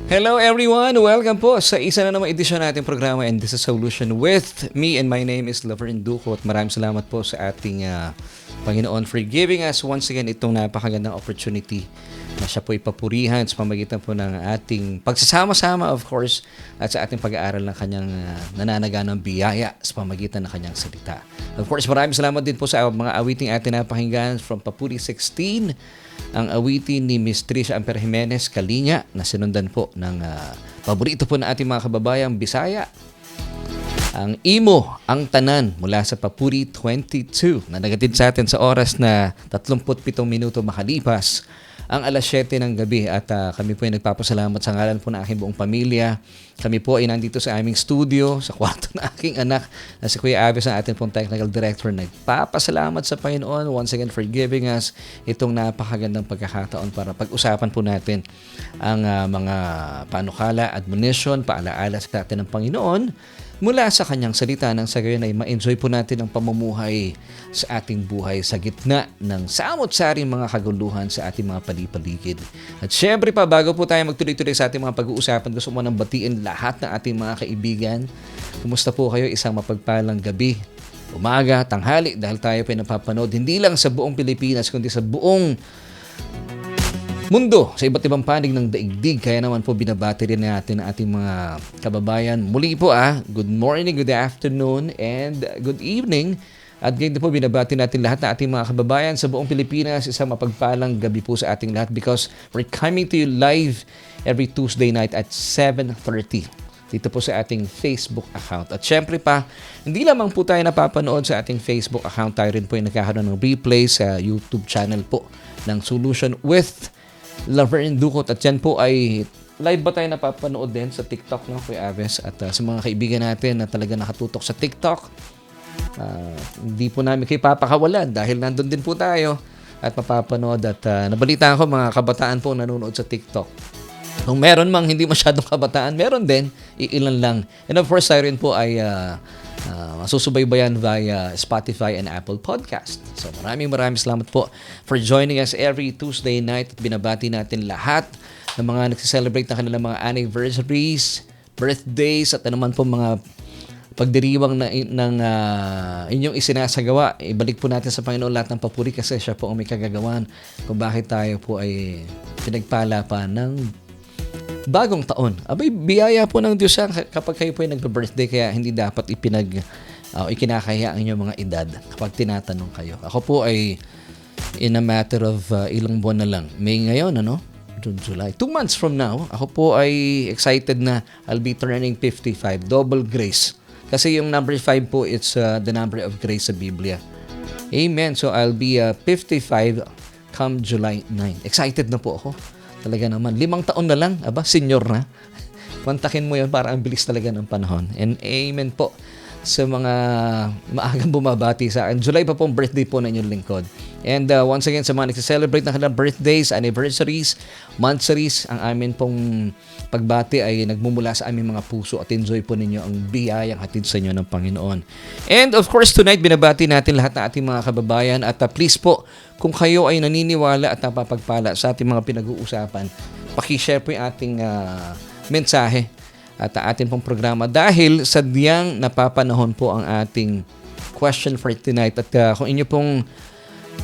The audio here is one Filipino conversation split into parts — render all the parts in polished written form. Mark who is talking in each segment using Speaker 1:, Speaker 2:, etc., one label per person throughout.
Speaker 1: Hello everyone! Welcome po sa isa na namang edisyon nating programa, and this is Solution with me, and my name is Laverne Duco, at maraming salamat po sa ating Panginoon for giving us once again itong napakagandang opportunity na siya po ipapurihan sa pamagitan po ng ating pagsasama-sama, of course, at sa ating pag-aaral ng kanyang nananaganang biyaya sa pamagitan ng kanyang salita. Of course, maraming salamat din po sa mga awiting ating napakinggan from Papuri 16, ang awitin ni Miss Trisha Amper Jimenez Kalinya na sinundan po ng paborito po na ating mga kababayang Bisaya, ang Imo, ang Tanan mula sa Papuri 22 na nagatid sa atin sa oras na 37 minuto makalipas ang alas 7 ng gabi, at kami po ay nagpapasalamat sa ngalan po ng aking buong pamilya. Kami po ay nandito sa aming studio, sa kwarto ng aking anak na si Kuya Aves, ang ating pong technical director. Nagpapasalamat sa Panginoon once again for giving us itong napakagandang pagkakataon para pag-usapan po natin ang mga panukala, admonition, paalaala sa atin ng Panginoon mula sa kanyang salita, nang sa gayon ay ma-enjoy po natin ang pamumuhay sa ating buhay sa gitna ng samot-saring mga kaguluhan sa ating mga palipaligid. At syempre pa, bago po tayo magtuloy-tuloy sa ating mga pag-uusapan, gusto mo nang batiin lahat ng ating mga kaibigan. Kumusta po kayo? Isang mapagpalang gabi, umaga, tanghali, dahil tayo po ay napapanood hindi lang sa buong Pilipinas kundi sa buong mundo, sa iba't ibang panig ng daigdig. Kaya naman po binabati rin natin ang ating mga kababayan. Muli po good morning, good afternoon, and good evening. At ganyan po binabati natin lahat ng ating mga kababayan sa buong Pilipinas. Isang mapagpalang gabi po sa ating lahat because we're coming to you live every Tuesday night at 7:30 dito po sa ating Facebook account. At syempre pa, hindi lamang po tayo napapanood sa ating Facebook account, tayo rin po yung nagkakaroon ng replay sa YouTube channel po ng Solution with Laverne Duco. At yan po ay live ba tayo napapanood din sa TikTok, no, Kuya Aves? At sa mga kaibigan natin na talaga nakatutok sa TikTok, hindi po namin kayo papakawalan dahil nandun din po tayo at mapapanood. At nabalitaan ko mga kabataan po nanonood sa TikTok. Kung meron mang hindi masyadong kabataan, meron din, iilan lang. And of course, tayo rin po ay masusubaybayan via Spotify and Apple Podcast. So maraming salamat po for joining us every Tuesday night. At binabati natin lahat ng mga nagsiselebrate ng kanilang mga anniversaries, birthdays, at anuman po mga pagdiriwang ng inyong isinasagawa. Ibalik po natin sa Panginoon lahat ng papuri kasi siya po ang may kagagawan kung bakit tayo po ay pinagpala pa ng bagong taon. Abay, biyaya po ng Diyos yan kapag kayo po ay nagpa-birthday, kaya hindi dapat ikinakaya ang inyong mga edad kapag tinatanong kayo. Ako po ay in a matter of ilang buwan na lang. May ngayon, June, July. 2 months from now, ako po ay excited na I'll be turning 55. Double grace. Kasi yung number 5 po, it's the number of grace sa Biblia. Amen. So I'll be 55 come July 9. Excited na po ako. Talaga naman, 5 taon na lang, senior na. Pantakin mo yun, para ang bilis talaga ng panahon. And amen po sa mga maagang bumabati sa akin. July pa po ang birthday po na inyong lingkod. And once again, sa mga nagsiselebrate ng kanilang birthdays, anniversaries, monthsaries, ang amin pong pagbati ay nagmumula sa aming mga puso, at enjoy po ninyo ang biyayang hatid sa inyo ng Panginoon. And of course, tonight, binabati natin lahat ng ating mga kababayan. At please po, kung kayo ay naniniwala at napapagpala sa ating mga pinag-uusapan, pakishare po yung ating mensahe at ating pong programa, dahil sadyang napapanahon po ang ating question for tonight. At kung inyo pong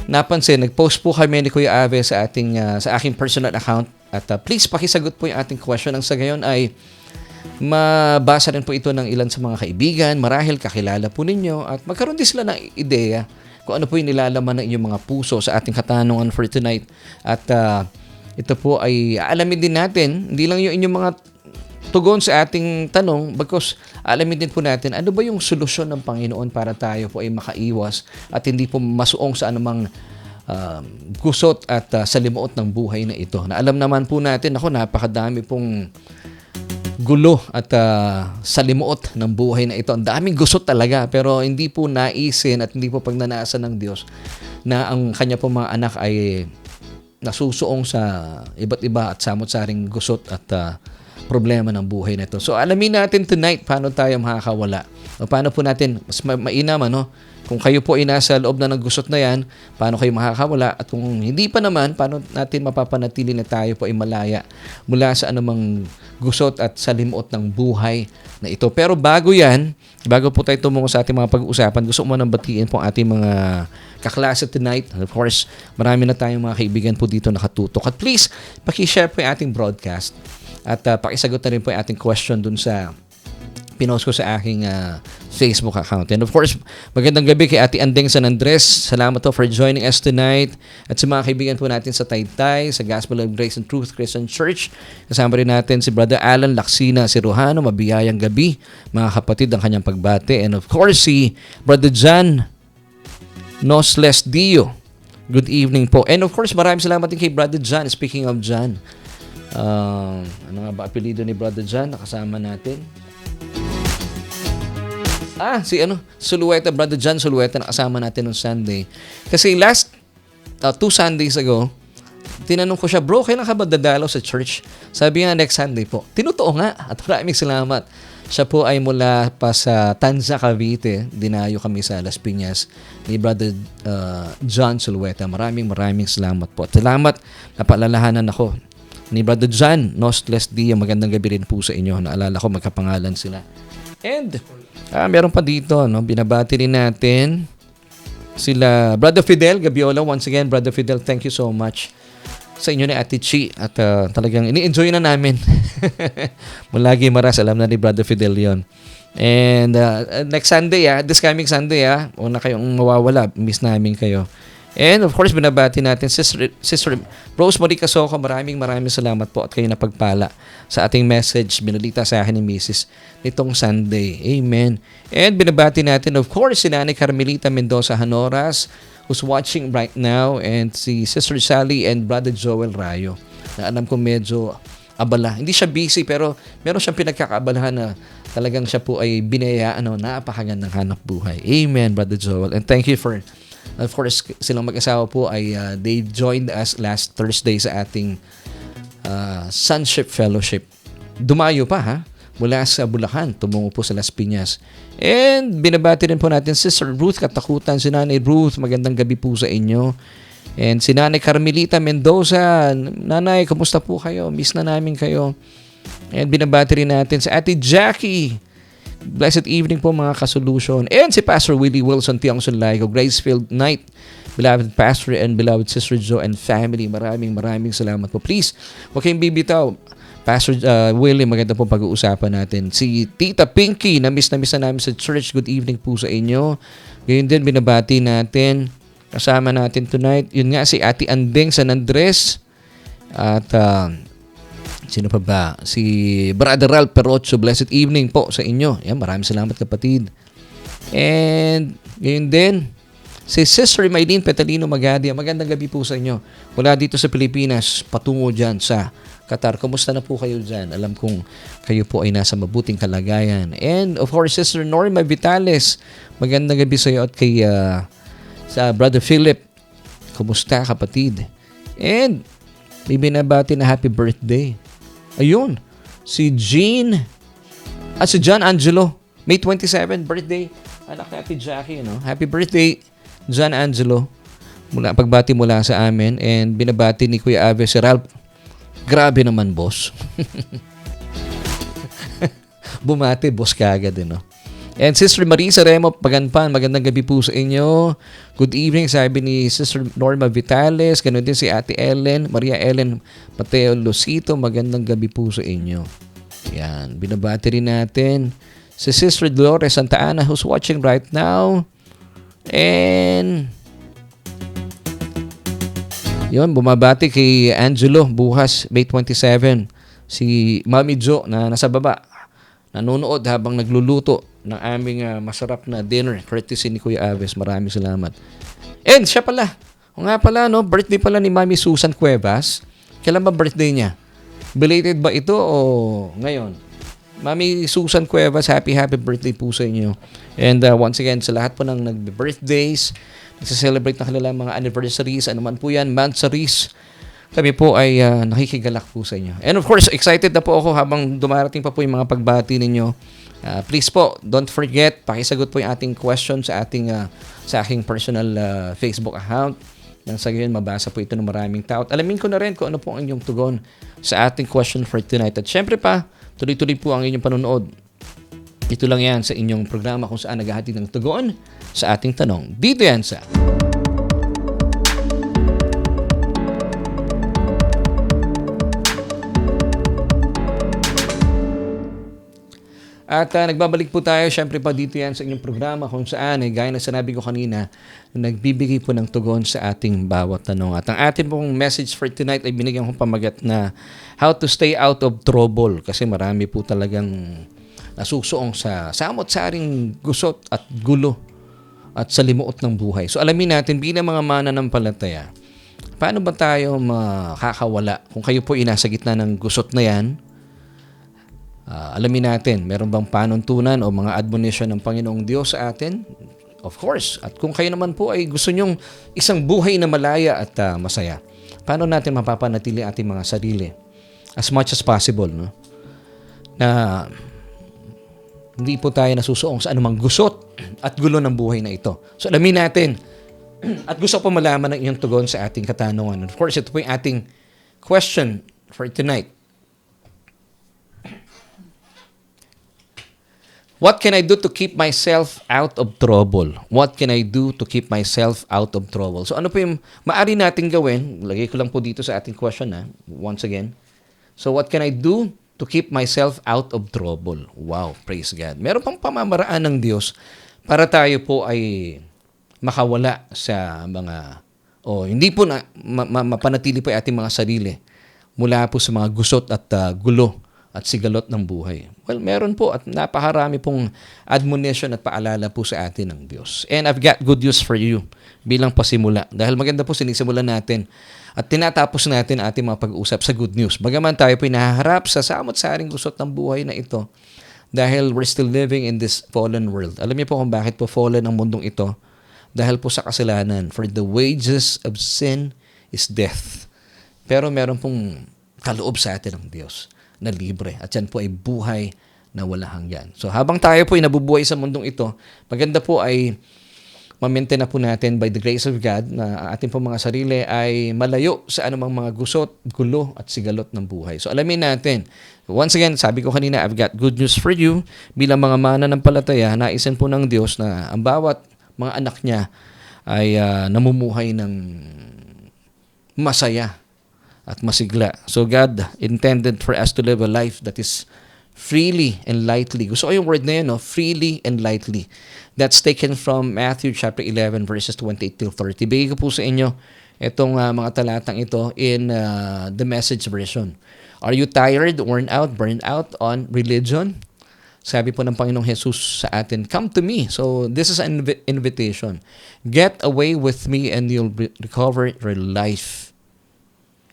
Speaker 1: napansin, nag-post po kami ni Kuya Ave sa aking personal account, at please pakisagot po yung ating question. Ang sa gayon ay mabasa rin po ito ng ilan sa mga kaibigan, marahil kakilala po ninyo, at magkaroon din sila ng ideya kung ano po yung nilalaman ng inyong mga puso sa ating katanungan for tonight. At ito po ay alamin din natin, hindi lang yung inyong mga tugon sa ating tanong, bagkus alamin din po natin ano ba yung solusyon ng Panginoon para tayo po ay makaiwas at hindi po masuong sa anumang gusot at salimuot ng buhay na ito. Na alam naman po natin, napakadami pong gulo at salimuot ng buhay na ito. Ang daming gusot talaga, pero hindi po naisin at hindi po pagnanaasan ng Diyos na ang kanya po mga anak ay nasusuong sa iba't iba at samot-saring gusot at problema ng buhay na ito. So alamin natin tonight paano tayo makakawala O paano po natin, mas mainam, ano? Kung kayo po ay nasa loob na ng gusot na yan, paano kayo makakawala? At kung hindi pa naman, paano natin mapapanatili na tayo po ay malaya mula sa anumang gusot at salimuot ng buhay na ito. Pero bago yan, bago po tayo tumungo sa ating mga pag-uusapan, gusto ko manang batiin po ating mga kaklase tonight. Of course, marami na tayong mga kaibigan po dito nakatutok. At please, pakishare po yung ating broadcast. At pakisagot na rin po yung ating question dun sa pinost ko sa aking Facebook account. And of course, magandang gabi kay Ate Andeng San Andres. Salamat po for joining us tonight. At sa mga kaibigan po natin sa Taytay, sa Gospel of Grace and Truth Christian Church. Kasama rin natin si Brother Alan Laksina, si Rohano, mabiyayang gabi. Mga kapatid, ang kanyang pagbate. And of course, si Brother John Nosles Dio. Good evening po. And of course, maraming salamat din kay Brother John. Speaking of John, ano nga ba apelido ni Brother John? Nakasama natin. Sulueta, Brother John Sulueta, nakasama natin noong Sunday. Kasi last 2 Sundays ago, tinanong ko siya, bro, kailan ka ba dadalaw sa church? Sabi nga, next Sunday po. Tinutuo nga, at maraming salamat. Siya po ay mula pa sa Tanza, Cavite. Dinayo kami sa Las Piñas ni Brother John Sulueta. Maraming salamat po. At salamat, napaalalahanan ako ni Brother John Nosles Dia. Magandang gabi rin po sa inyo. Naalala ko, magkapangalan sila. And meron pa dito, no? Binabati rin natin sila Brother Fidel Gabiola. Once again, Brother Fidel, thank you so much sa inyo ni Ate Chi. At talagang ini-enjoy na namin. Mulagi maras, alam na ni Brother Fidel yon. And next Sunday, this coming Sunday, una kayong mawawala. Miss namin kayo. And of course, binabati natin Sister Rosemary Casoko. Maraming salamat po at kayo napagpala sa ating message. Binalita sa akin ni Mrs. nitong Sunday. Amen. And binabati natin, of course, si Nanay Carmelita Mendoza Hanoras, who's watching right now, and si Sister Sally and Brother Joel Rayo, na alam ko medyo abala. Hindi siya busy, pero meron siyang pinagkakaabalahan na talagang siya po ay binayaan, napakagandang hanap buhay. Amen, Brother Joel. And thank you for, of course, silang mag-asawa po ay they joined us last Thursday sa ating Sonship Fellowship. Dumayo pa mula sa Bulacan, tumungo po sa Las Piñas. And binabati rin po natin Sister Ruth Katakutan, si Nanay Ruth, magandang gabi po sa inyo. And si Nanay Carmelita Mendoza, Nanay, kumusta po kayo? Miss na namin kayo. And binabati rin natin si Ate Jackie. Blessed evening po mga kasolution. And si Pastor Willie Wilson Tiangson Laigo, Gracefield Night, beloved Pastor and beloved Sister Jo and family. Maraming salamat po. Please, huwag kayong bibitaw. Pastor Willie, maganda po pag-uusapan natin. Si Tita Pinky, na-miss na namin sa church. Good evening po sa inyo. Ngayon din, binabati natin. Kasama natin tonight. Yun nga, si Ate Andeng San Andres. At sino pa ba? Si Brother Ralph Perocho. Blessed evening po sa inyo. Yan, maraming salamat kapatid. And ngayon din, si Sister Maylene Petalino Magadia. Magandang gabi po sa inyo. Mula dito sa Pilipinas, patungo dyan sa Qatar. Kumusta na po kayo dyan? Alam kong kayo po ay nasa mabuting kalagayan. And of course, Sister Norma Vitales. Magandang gabi sa iyo at kay sa Brother Philip. Kumusta kapatid? And may binabati na happy birthday. Ayun, si Jean at si John Angelo. May 27 birthday. Anak ni Ate Jackie, Happy birthday, John Angelo. Pagbati mula sa amin. And binabati ni Kuya Ave si Ralph. Grabe naman, boss. Bumati, boss kagad, And Sister Marisa Remo Paganpan, magandang gabi po sa inyo. Good evening, sabi ni Sister Norma Vitales. Ganun din si Ate Ellen, Maria Ellen Mateo Lucito. Magandang gabi po sa inyo. Yan, binabati rin natin si Sister Dolores Santa Ana, who's watching right now. And yun, bumabati kay Angelo bukas, May 27. Si Mami Jo na nasa baba, nanonood habang nagluluto ng aming masarap na dinner, courtesy ni Kuya Aves. Maraming salamat. And siya pala, birthday pala ni Mami Susan Cuevas. Kailan ba birthday niya? Belated ba ito o ngayon? Mami Susan Cuevas, happy birthday po sa inyo. And once again, sa lahat po ng nag-birthdays, nagsa-celebrate na kanilang mga anniversaries, anuman po yan, monthsaries, kami po ay nakikigalak po sa inyo. And of course, excited na po ako habang dumarating pa po yung mga pagbati ninyo Please po, don't forget, pakisagot po yung ating question sa aking personal Facebook account. Nang sa gayon, mabasa po ito ng maraming tao. At alamin ko na rin kung ano po ang inyong tugon sa ating question for tonight. At syempre pa, tuloy-tuloy po ang inyong panonood. Ito lang yan sa inyong programa kung saan naghahatid ng tugon sa ating tanong. Dito yan sa At nagbabalik po tayo, syempre pa dito yan sa inyong programa kung saan, gaya na sinabi ko kanina, nagbibigay po ng tugon sa ating bawat tanong. At ang ating pong message for tonight ay binigyan kong pamagat na how to stay out of trouble. Kasi marami po talagang nasusuong sa samot-saring gusot at gulo at salimuot ng buhay. So alamin natin bilang mga mananampalataya, paano ba tayo makakawala kung kayo po nasa gitna ng gusot na yan? Alamin natin, meron bang panuntunan o mga admonition ng Panginoong Diyos sa atin? Of course. At kung kayo naman po ay gusto nyong isang buhay na malaya at masaya, paano natin mapapanatili ating mga sarili as much as possible, no? Na hindi po tayo nasusuong sa anumang gusot at gulo ng buhay na ito. So alamin natin at gusto ko malaman ng iyong tugon sa ating katanungan. Of course, ito po yung ating question for tonight. What can I do to keep myself out of trouble? What can I do to keep myself out of trouble? So ano po yung maaari natin gawin? Lagay ko lang po dito sa ating question once again. So what can I do to keep myself out of trouble? Wow, praise God. Meron pang pamamaraan ng Diyos para tayo po ay makawala sa mga hindi po na mapanatili po yung ating mga sarili mula po sa mga gusot at gulo at sigalot ng buhay. Well, meron po at napakarami pong admonition at paalala po sa atin ng Diyos. And I've got good news for you bilang pasimula. Dahil maganda po sinisimulan natin at tinatapos natin ating mga pag-uusap sa good news. Bagaman tayo po nahaharap sa samot-saring gusot ng buhay na ito dahil we're still living in this fallen world. Alam niyo po kung bakit po fallen ang mundong ito? Dahil po sa kasalanan. For the wages of sin is death. Pero meron pong kaloob sa atin ng Diyos na libre. At yan po ay buhay na wala hanggan. So habang tayo po ay nabubuhay sa mundong ito, maganda po ay ma-maintain na po natin by the grace of God na ang ating po mga sarili ay malayo sa anumang mga gusot, gulo at sigalot ng buhay. So alamin natin. Once again, sabi ko kanina, I've got good news for you. Bilang mga mananampalataya, naisin po ng Diyos na ang bawat mga anak niya ay namumuhay ng masaya at masigla. So God intended for us to live a life that is freely and lightly. Gusto ko yung word na yun, no? Freely and lightly. That's taken from Matthew chapter 11 verses 28 till 30. Bigay ko po sa inyo itong mga talatang ito in the Message version. Are you tired, worn out, burned out on religion? Sabi po ng Panginoong Jesus sa atin, come to me. So this is an invitation. Get away with me and you'll recover your life.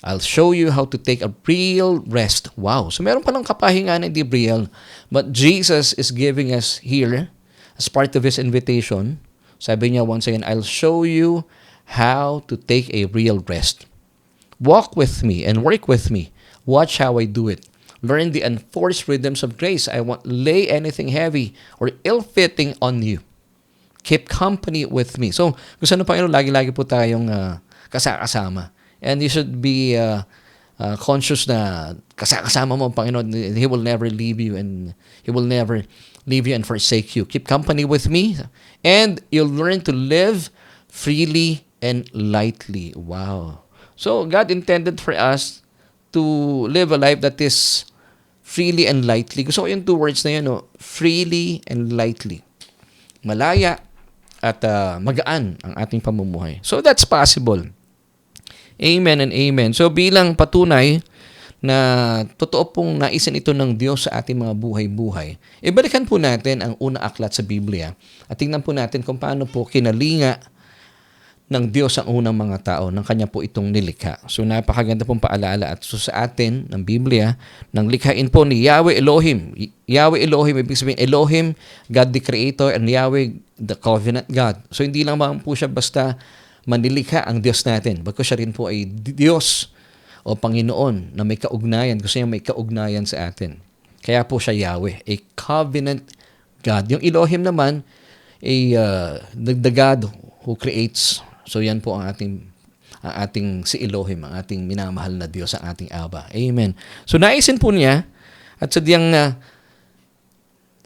Speaker 1: I'll show you how to take a real rest. Wow. So meron palang kapahingaan na hindi real. But Jesus is giving us here, as part of His invitation, sabi niya once again, I'll show you how to take a real rest. Walk with me and work with me. Watch how I do it. Learn the enforced rhythms of grace. I won't lay anything heavy or ill-fitting on you. Keep company with me. So, gusto na Panginoon, lagi-lagi po tayong kasama. And you should be conscious na kasama mo ang Panginoon. He will never leave you and He will never leave you and forsake you. Keep company with me and you'll learn to live freely and lightly. Wow. So God intended for us to live a life that is freely and lightly. Gusto ko yung two words na yun, no? Freely and lightly. Malaya at magaan ang ating pamumuhay. So that's possible. Amen and amen. So bilang patunay na totoo pong naisin ito ng Diyos sa ating mga buhay-buhay, ibalikan po natin ang unang aklat sa Biblia at tingnan po natin kung paano po kinalinga ng Diyos ang unang mga tao ng Kanya po itong nilikha. So napakaganda pong paalala at so sa atin ng Biblia, nang likhain po ni Yahweh Elohim. Yahweh Elohim, ibig sabihin Elohim, God the Creator, and Yahweh the Covenant God. So hindi lang po siya basta manilikha ang Diyos natin. Bagkus siya rin po ay Diyos o Panginoon na may kaugnayan. Gusto niya may kaugnayan sa atin. Kaya po siya Yahweh, a covenant God. Yung Elohim naman ay the God who creates. So yan po ang ating si Elohim, ang ating minamahal na Diyos, ang ating Aba. Amen. So naisin po niya at sadyang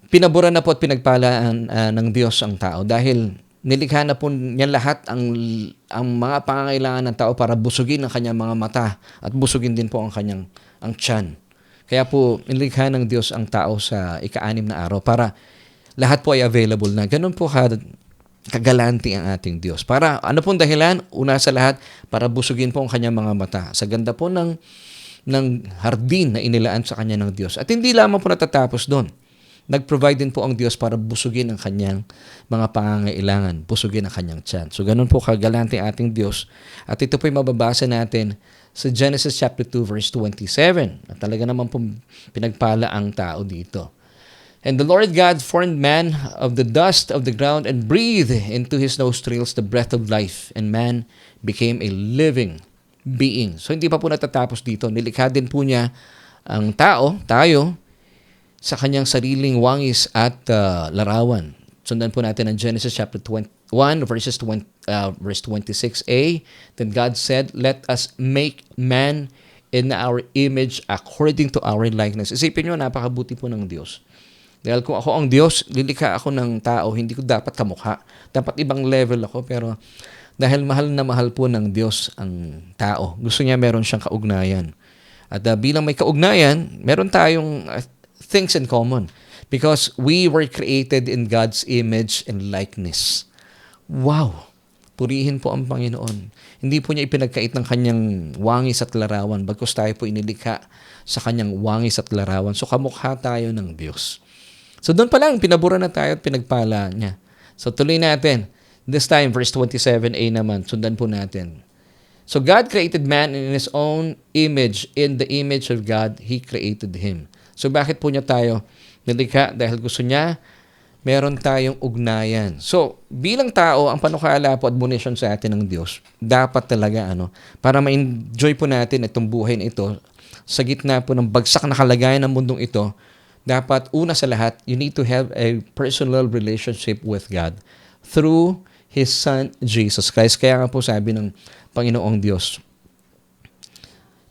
Speaker 1: pinaboran na po at pinagpalaan ng Diyos ang tao dahil nilikha na po niya lahat ang mga pangangailangan ng tao para busugin ang kanyang mga mata at busugin din po ang tiyan. Kaya po nilikha ng Diyos ang tao sa ika-6 na araw para lahat po ay available na. Ganun po kagalanti ang ating Diyos. Para ano pong dahilan? Una sa lahat, para busugin po ang kanyang mga mata. Sa ganda po ng hardin na inilaan sa kanya ng Diyos. At hindi lamang po natatapos doon. Nag-provide din po ang Diyos para busugin ang kanyang mga pangangailangan, busugin ang kanyang tiyan. So ganun po kagalante ang ating Diyos. At ito po ay mababasa natin sa Genesis chapter 2 verse 27. At talaga naman po pinagpala ang tao dito. And the Lord God formed man of the dust of the ground and breathed into his nostrils the breath of life, and man became a living being. So hindi pa po natatapos dito. Nilikha din po niya ang tayo, sa kanyang sariling wangis at larawan. Sundan po natin ang Genesis chapter 1 verse 26a. Then God said, "Let us make man in our image according to our likeness." Isipin nyo, napakabuti po ng Diyos. Dahil kung ako ang Diyos, lilikha ako ng tao, hindi ko dapat kamukha. Dapat ibang level ako, pero dahil mahal na mahal po ng Diyos ang tao, gusto niya meron siyang kaugnayan. At bilang may kaugnayan, meron tayong things in common because we were created in God's image and likeness. Wow! Purihin po ang Panginoon. Hindi po niya ipinagkait ng kanyang wangis at larawan, bagkus tayo po inilikha sa kanyang wangis at larawan. So kamukha tayo ng Diyos. So doon pa lang, pinabura na tayo at pinagpala niya. So tuloy natin. This time, verse 27a naman, sundan po natin. So God created man in His own image. In the image of God, He created him. So bakit po niya tayo nilikha? Dahil gusto niya, meron tayong ugnayan. So bilang tao, ang panukala po, admonition sa atin ng Diyos, dapat talaga para ma-enjoy po natin itong buhay na ito, sa gitna po ng bagsak na kalagayan ng mundong ito, dapat una sa lahat, you need to have a personal relationship with God through His Son, Jesus Christ. Kaya nga po sabi ng Panginoong Diyos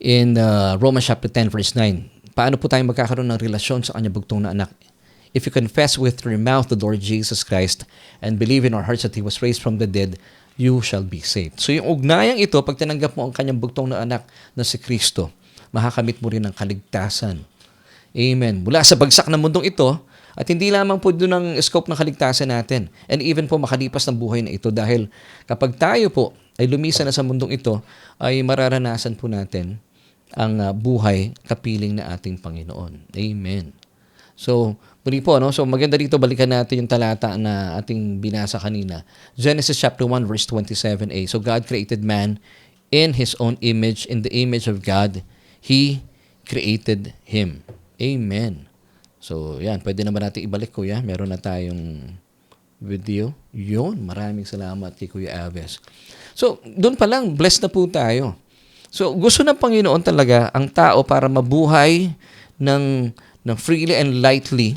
Speaker 1: in Romans chapter 10 verse 9, paano po tayo magkakaroon ng relasyon sa kanyang bugtong na anak? If you confess with your mouth the Lord Jesus Christ and believe in our hearts that He was raised from the dead, you shall be saved. So yung ugnayang ito, pag tinanggap mo ang kanyang bugtong na anak na si Kristo, makakamit mo rin ang kaligtasan. Amen. Mula sa bagsak na mundong ito, at hindi lamang po doon ang scope ng kaligtasan natin. And even po makalipas ng buhay na ito dahil kapag tayo po ay lumisan na sa mundong ito, ay mararanasan po natin ang buhay kapiling na ating Panginoon. Amen. So, muli po, so maganda dito, balikan natin yung talata na ating binasa kanina. Genesis chapter 1 verse 27a. So, God created man in His own image. In the image of God, He created him. Amen. So, yan. Pwede naman natin ibalik, Kuya. Meron na tayong video. Yun. Maraming salamat kay Kuya Aves. So, doon pa lang, blessed na po tayo. So, gusto ng Panginoon talaga ang tao para mabuhay ng freely and lightly.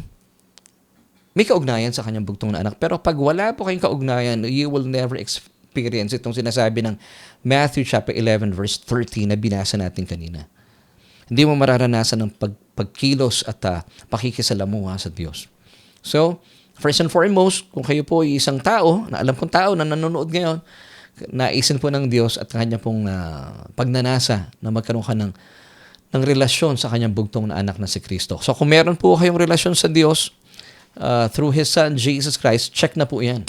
Speaker 1: May kaugnayan sa kanyang bugtong na anak. Pero pag wala po kayong kaugnayan, you will never experience itong sinasabi ng Matthew chapter 11 verse 13 na binasa natin kanina. Hindi mo mararanasan ng pagkilos at pakikisalamuha sa Diyos. So, first and foremost, kung kayo po ay isang tao, na alam kong tao na nanonood ngayon, naisin po ng Diyos at kanya pong pagnanasa na magkaroon ka ng relasyon sa kanyang bugtong na anak na si Kristo. So, kung meron po kayong relasyon sa Diyos through His Son, Jesus Christ, check na po yan.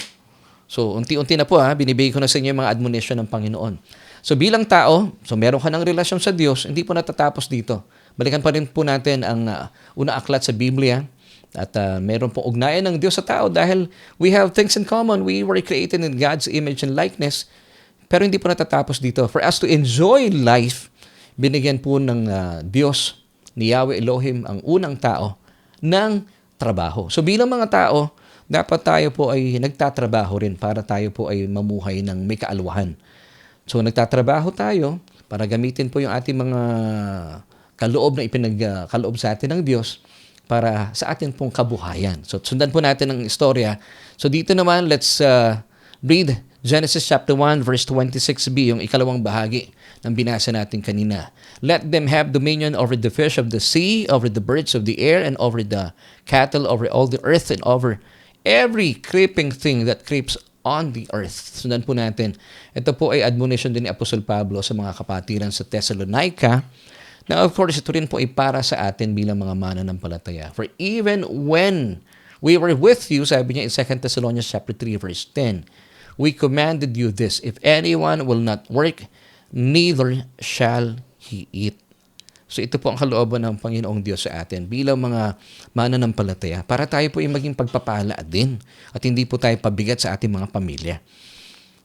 Speaker 1: So, unti-unti na po binibigay ko na sa inyo yung mga admonition ng Panginoon. So bilang tao, so meron ka ng relasyon sa Diyos, hindi po natatapos dito. Balikan pa rin po natin ang unang aklat sa Biblia at meron pong ugnayan ng Diyos sa tao dahil we have things in common. We were created in God's image and likeness, pero hindi po natatapos dito. For us to enjoy life, binigyan po ng Diyos, ni Yahweh Elohim, ang unang tao, ng trabaho. So bilang mga tao, dapat tayo po ay nagtatrabaho rin para tayo po ay mamuhay ng may kaalwahan. So, nagtatrabaho tayo para gamitin po yung ating mga kaloob na ipinagkaloob sa atin ng Diyos para sa atin pong kabuhayan. So sundan po natin ang istorya. So dito naman, let's read Genesis chapter 1 verse 26b, yung ikalawang bahagi ng binasa natin kanina. Let them have dominion over the fish of the sea, over the birds of the air, and over the cattle, over all the earth, and over every creeping thing that creeps on the earth. Sundan po natin. Ito po ay admonition din ni Apostol Pablo sa mga kapatiran sa Thessalonica. Now, of course, ito rin po ay para sa atin bilang mga mananampalataya. For even when we were with you, sabi niya in 2 Thessalonians chapter 3, verse 10, we commanded you this, if anyone will not work, neither shall he eat. So ito po ang kalooban ng Panginoong Diyos sa atin bilang mga mananampalataya para tayo po ay maging pagpapala din at hindi po tayo pabigat sa ating mga pamilya.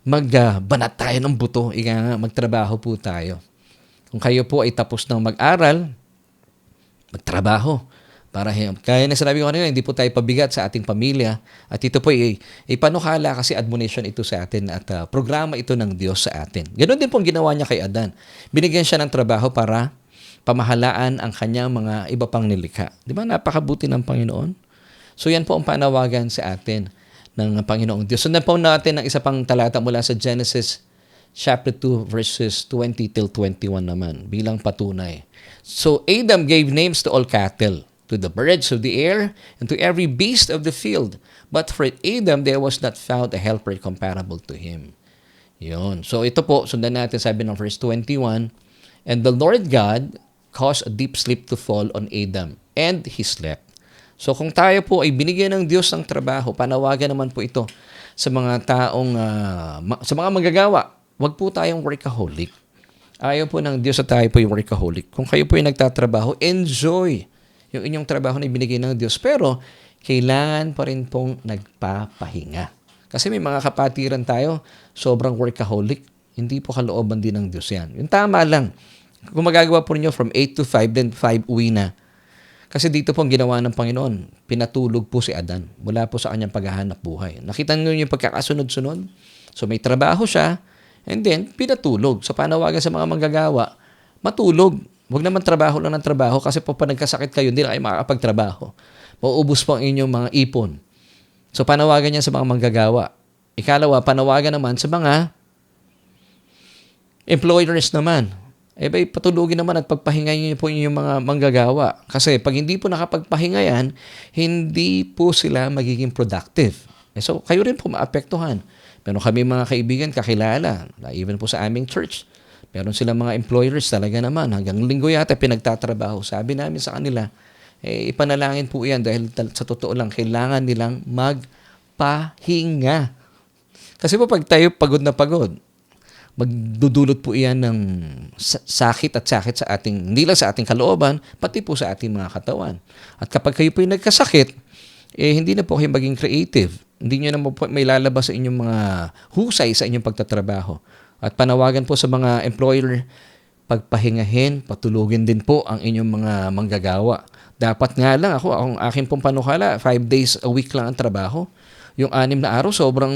Speaker 1: Magbanat tayo ng buto, magtrabaho po tayo. Kung kayo po ay tapos ng mag-aral, magtrabaho. Kaya na sinabi ko kanina, hindi po tayo pabigat sa ating pamilya. At ito po ay panukala kasi admonition ito sa atin at programa ito ng Diyos sa atin. Ganon din po ang ginawa niya kay Adan. Binigyan siya ng trabaho para pamahalaan ang kanyang mga iba pang nilikha. Di ba? Napakabuti ng Panginoon. So yan po ang panawagan sa atin ng Panginoong Diyos. Sundan po natin ang isa pang talata mula sa Genesis chapter 2 verses 20 till 21 naman bilang patunay. So Adam gave names to all cattle, to the birds of the air, and to every beast of the field. But for Adam there was not found a helper comparable to him. Yun. So ito po, sundan natin, sabi ng verse 21, and the Lord God caused a deep sleep to fall on Adam, and he slept. So kung tayo po ay binigyan ng Diyos ng trabaho, panawagan naman po ito sa mga taong, sa mga manggagawa. Huwag po tayong workaholic. Ayaw po ng Diyos na tayo po yung workaholic. Kung kayo po yung nagtatrabaho, enjoy yung inyong trabaho na ibinigay ng Diyos. Pero, kailangan pa rin pong nagpapahinga. Kasi may mga kapatiran tayo, sobrang workaholic. Hindi po kalooban din ng Diyos yan. Yung tama lang. Kung magagawa po ninyo from 8 to 5, then 5 uwi na. Kasi dito po ang ginawa ng Panginoon. Pinatulog po si Adan mula po sa kanyang paghahanap buhay. Nakita niyo yung pagkakasunod-sunod? So may trabaho siya, and then, pinatulog. So, panawagan sa mga manggagawa, matulog. Huwag naman trabaho lang ng trabaho kasi po pa nagkasakit kayo, hindi na kayo makakapagtrabaho. Mauubos po ang inyong mga ipon. So, panawagan niya sa mga manggagawa. Ikalawa, panawagan naman sa mga employers naman. Patulugin naman at pagpahingayin niyo po yung mga manggagawa. Kasi pag hindi po nakapagpahinga yan, hindi po sila magiging productive. So, kayo rin po maapektuhan. Meron kami mga kaibigan, kakilala, even po sa aming church. Meron silang mga employers talaga naman. Hanggang linggo yata pinagtatrabaho. Sabi namin sa kanila, ipanalangin po yan dahil sa totoo lang, kailangan nilang magpahinga. Kasi po pag tayo pagod na pagod, magdudulot po iyan ng sakit at sakit sa ating, hindi lang sa ating kalooban, pati po sa ating mga katawan. At kapag kayo po yung nagkasakit, hindi na po kayo maging creative. Hindi nyo na po may lalabas sa inyong mga husay sa inyong pagtatrabaho. At panawagan po sa mga employer, pagpahingahin, patulugin din po ang inyong mga manggagawa. Dapat nga lang ang akin pong panukala, 5 days a week lang ang trabaho. Yung 6 na araw, sobrang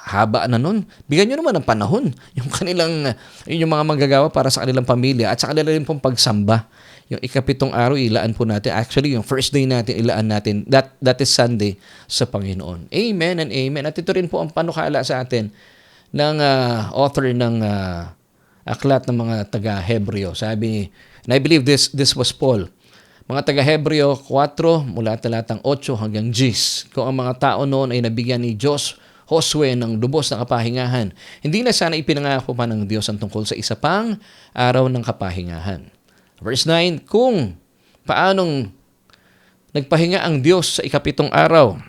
Speaker 1: haba na nun. Bigyan nyo naman ng panahon. Yung mga manggagawa para sa kanilang pamilya at sa kanila rin pong pagsamba. Yung 7 araw, ilaan po natin. Actually, yung first day natin, ilaan natin. That is Sunday sa Panginoon. Amen and amen. At ito rin po ang panukala sa atin ng author ng aklat ng mga taga-Hebreo. Sabi, and I believe this was Paul. Mga taga-Hebreo 4, mula talatang 8 hanggang 10. Kung ang mga tao noon ay nabigyan ni Josue ng lubos na kapahingahan, hindi na sana ipinangako pa ng Diyos ang tungkol sa isa pang araw ng kapahingahan. Verse 9, kung paanong nagpahinga ang Diyos sa 7 araw,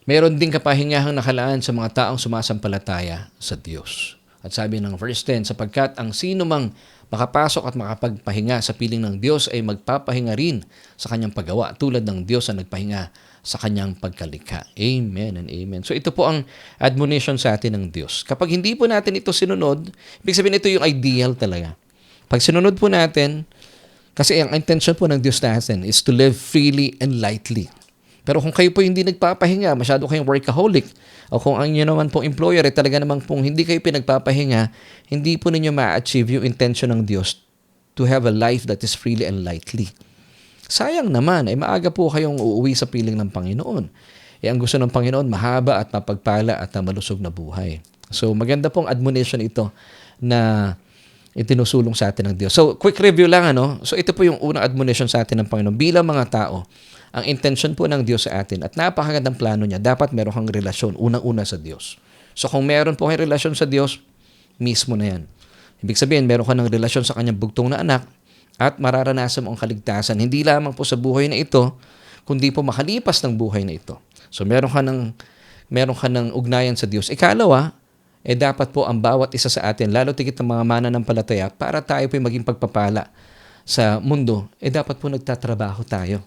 Speaker 1: mayroon ding kapahingahang nakalaan sa mga taong sumasampalataya sa Diyos. At sabi ng verse 10, sapagkat ang sino mang makapasok at makapagpahinga sa piling ng Diyos ay magpapahinga rin sa kanyang paggawa tulad ng Diyos na nagpahinga sa kanyang pagkalikha. Amen and amen. So ito po ang admonition sa atin ng Diyos. Kapag hindi po natin ito sinunod, ibig sabihin ito yung ideal talaga. Pag sinunod po natin, kasi ang intention po ng Diyos natin is to live freely and lightly. Pero kung kayo po hindi nagpapahinga, masyado kayong workaholic, o kung ang inyo naman pong employer ay talaga namang pong hindi kayo pinagpapahinga, hindi po ninyo ma-achieve yung intention ng Diyos to have a life that is freely and lightly. Sayang naman, maaga po kayong uuwi sa piling ng Panginoon. Ang gusto ng Panginoon, mahaba at mapagpala at malusog na buhay. So maganda pong admonition ito na itinusulong sa atin ng Diyos. So quick review lang. So ito po yung unang admonition sa atin ng Panginoon. Bilang mga tao, ang intention po ng Diyos sa atin at napakagandang plano niya, dapat meron kang relasyon, unang-una sa Diyos. So kung meron po kang relasyon sa Diyos, mismo na yan. Ibig sabihin, meron ka ng relasyon sa kanyang bugtong na anak at mararanasan mo ang kaligtasan. Hindi lamang po sa buhay na ito, kundi po makalipas ng buhay na ito. So meron ka ng ugnayan sa Diyos. Ikalawa, dapat po ang bawat isa sa atin, lalo tigit ng mga mananampalataya, para tayo po maging pagpapala sa mundo, dapat po nagtatrabaho tayo.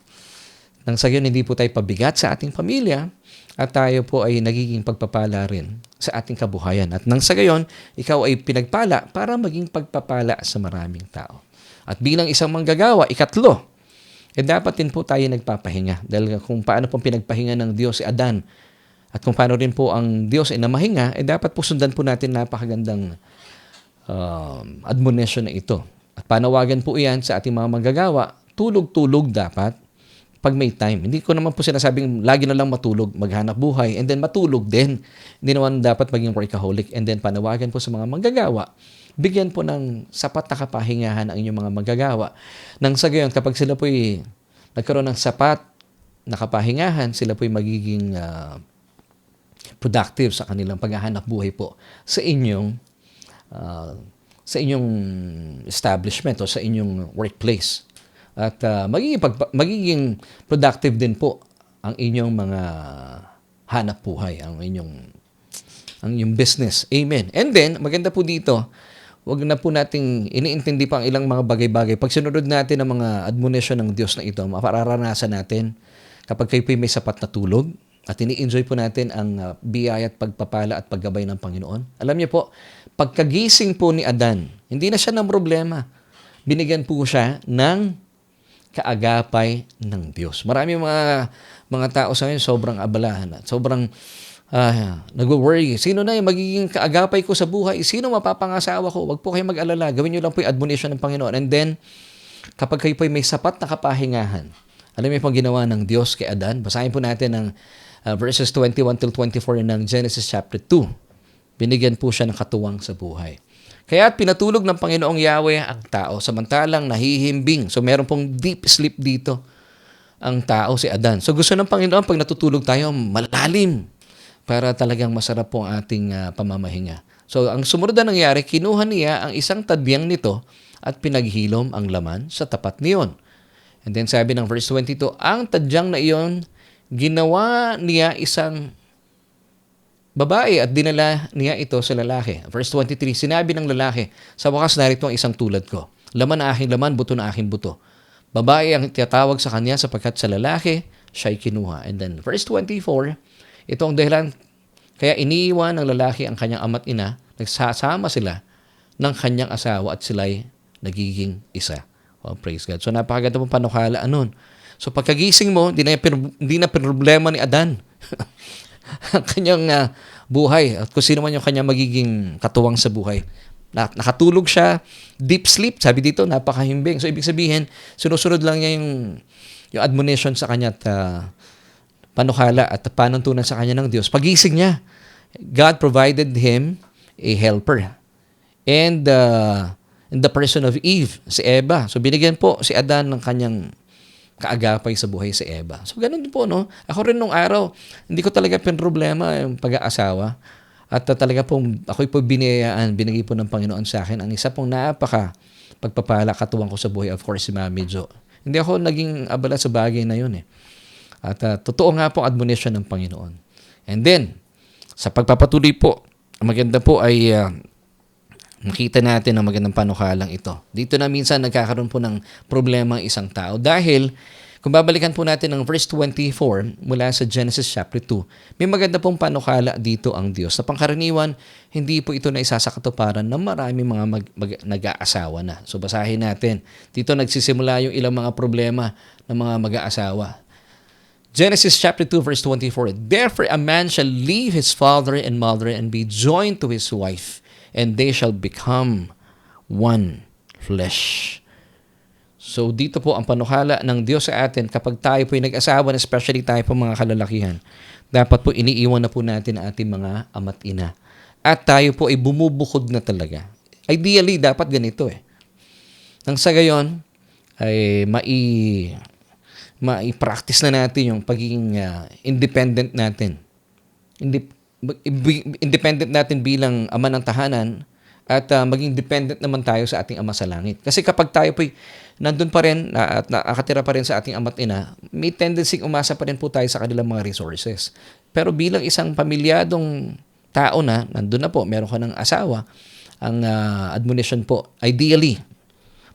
Speaker 1: Nang sa gayon, hindi po tayo pabigat sa ating pamilya at tayo po ay nagiging pagpapala rin sa ating kabuhayan. At nang sa gayon, ikaw ay pinagpala para maging pagpapala sa maraming tao. At bilang isang manggagawa, ikatlo, dapat din po tayo nagpapahinga. Dahil kung paano pong pinagpahinga ng Diyos si Adan at kung paano rin po ang Diyos ay namahinga, dapat po sundan po natin napakagandang admonition na ito. At panawagan po iyan sa ating mga manggagawa, tulog-tulog dapat pag may time. Hindi ko naman po sinasabing lagi na lang matulog, maghanap buhay, and then matulog din. Hindi naman dapat maging workaholic. And then panawagan po sa mga manggagawa, bigyan po ng sapat na kapahingahan ang inyong mga manggagawa. Nang sa gayon, kapag sila po'y nagkaroon ng sapat na kapahingahan, sila po'y magiging productive sa kanilang paghahanap buhay po sa inyong establishment o sa inyong workplace. At magiging productive din po ang inyong mga hanap buhay, ang inyong business. Amen. And then, maganda po dito, wag na po nating iniintindi pa ang ilang mga bagay-bagay. Pag sinunod natin ang mga admonition ng Diyos na ito, mapararanasan natin kapag kayo po may sapat na tulog at ini-enjoy po natin ang biyaya at pagpapala at paggabay ng Panginoon. Alam niyo po, pagkagising po ni Adan, hindi na siya ng problema. Binigyan po siya ng kaagapay ng Diyos. Marami mga tao sa ngayon sobrang abalahan at sobrang nag-worry. Sino na yung magiging kaagapay ko sa buhay? Sino mapapangasawa ko? Wag po kayo mag-alala. Gawin nyo lang po yung admonition ng Panginoon. And then, kapag kayo po may sapat na kapahingahan, alam niyo po ang ginawa ng Diyos kay Adan? Basahin po natin ang verses 21 till 24 ng Genesis chapter 2. Binigyan po siya ng katuwang sa buhay. Kaya pinatulog ng Panginoong Yahweh ang tao samantalang nahihimbing. So meron pong deep sleep dito ang tao, si Adan. So gusto ng Panginoon pag natutulog tayo, malalim para talagang masarap po ang ating pamamahinga. So ang sumunod na nangyari, kinuha niya ang isang tadyang nito at pinaghilom ang laman sa tapat niyon. And then sabi ng verse 22, ang tadyang na iyon, ginawa niya isang babae at dinala niya ito sa lalaki. Verse 23, sinabi ng lalaki, sa wakas narito ang isang tulad ko. Laman na aking laman, buto na aking buto. Babae ang tiyatawag sa kanya sapagkat sa lalaki, siya'y kinuha. And then verse 24, ito ang dahilan, kaya iniiwan ng lalaki ang kanyang ama't ina, nagsasama sila ng kanyang asawa at sila'y nagiging isa. Oh, praise God. So napakaganda mong panukala anon. So pagkagising mo, hindi na problema ni Adan ang kanyang buhay at kung sino man yung kanyang magiging katuwang sa buhay. Nakatulog siya, deep sleep, sabi dito, napakahimbing. So ibig sabihin, sinusunod lang niya yung admonition sa kanya at panukala at panuntunan sa kanya ng Diyos. Pagising niya, God provided him a helper. And in the person of Eve, si Eva. So binigyan po si Adan ng kanyang kaagapay sa buhay si Eva. So ganun din po, no? Ako rin nung araw, hindi ko talaga problema yung pag-aasawa. At talaga pong, ako'y po binigay po ng Panginoon sa akin ang isa pong pagpapala, katuwang ko sa buhay, of course, si Mami Jo. Hindi ako naging abala sa bagay na yun eh. At totoo nga po admonition ng Panginoon. And then, sa pagpapatuloy po, maganda po ay makita natin ang magandang panukalang ito. Dito na minsan nagkakaroon po ng problema ang isang tao dahil kung babalikan po natin ang verse 24 mula sa Genesis chapter 2, may maganda pong panukala dito ang Diyos. Sa pangkaraniwan, hindi po ito na isa sa katuparan ng marami mga nag-aasawa na. So basahin natin. Dito nagsisimula yung ilang mga problema ng mga mag-aasawa. Genesis chapter 2 verse 24, therefore a man shall leave his father and mother and be joined to his wife, and they shall become one flesh. So dito po ang panukala ng Diyos sa atin kapag tayo po ay nag-asawa, especially tayo po mga kalalakihan, dapat po iniiwan na po natin ang ating mga ama't ina. At tayo po ay bumubukod na talaga. Ideally, dapat ganito eh. Nang sa gayon, ay mai-practice na natin yung pagiging independent natin. Independent natin bilang ama ng tahanan at maging dependent naman tayo sa ating Ama sa Langit. Kasi kapag tayo po'y nandun pa rin at nakatira pa rin sa ating ama't ina, may tendency umasa pa rin po tayo sa kanilang mga resources. Pero bilang isang pamilyadong tao na, nandun na po, meron ka ng asawa, ang admonition po, ideally,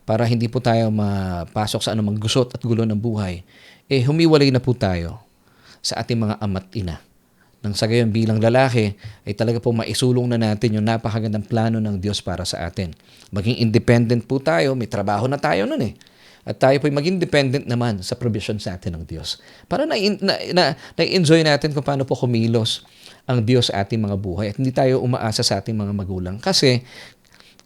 Speaker 1: para hindi po tayo mapasok sa anumang gusot at gulo ng buhay, humiwalay na po tayo sa ating mga ama't ina. Nang sa gayon bilang lalaki, ay talaga po maisulong na natin yung napakagandang plano ng Diyos para sa atin. Maging independent po tayo, may trabaho na tayo nun eh. At tayo po'y maging dependent naman sa provision sa atin ng Diyos. Para na-enjoy natin kung paano po kumilos ang Diyos sa ating mga buhay at hindi tayo umaasa sa ating mga magulang. Kasi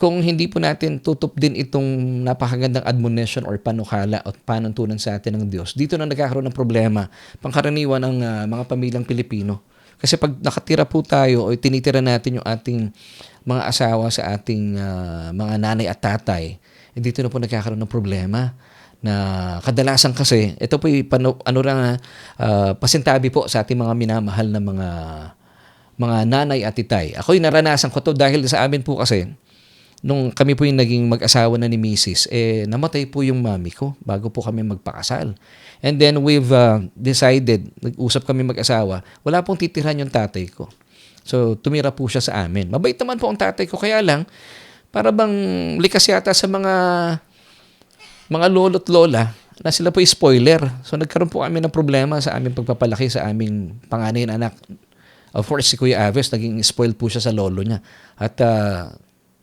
Speaker 1: kung hindi po natin tutup din itong napakagandang admonition or panukala at panuntunan sa atin ng Diyos, dito na nagkakaroon ng problema pangkaraniwan ng mga pamilyang Pilipino. Kasi pag nakatira po tayo o tinitira natin yung ating mga asawa sa ating mga nanay at tatay, dito na po nagkakaroon ng problema na kadalasan kasi, ito po pasintabi po sa ating mga minamahal na mga nanay at titay. Ako'y naranasan ko to dahil sa amin po kasi, nung kami po yung naging mag-asawa na ni Mrs., namatay po yung mami ko bago po kami magpakasal. And then we've decided, nag-usap kami mag-asawa, wala pong titirahan yung tatay ko. So tumira po siya sa amin. Mabait naman po ang tatay ko, kaya lang, para bang likas yata sa mga lolo't lola na sila po spoiler. So nagkaroon po kami ng problema sa aming pagpapalaki sa aming panganay na anak. Of course, si Kuya Aves, naging spoiled po siya sa lolo niya. At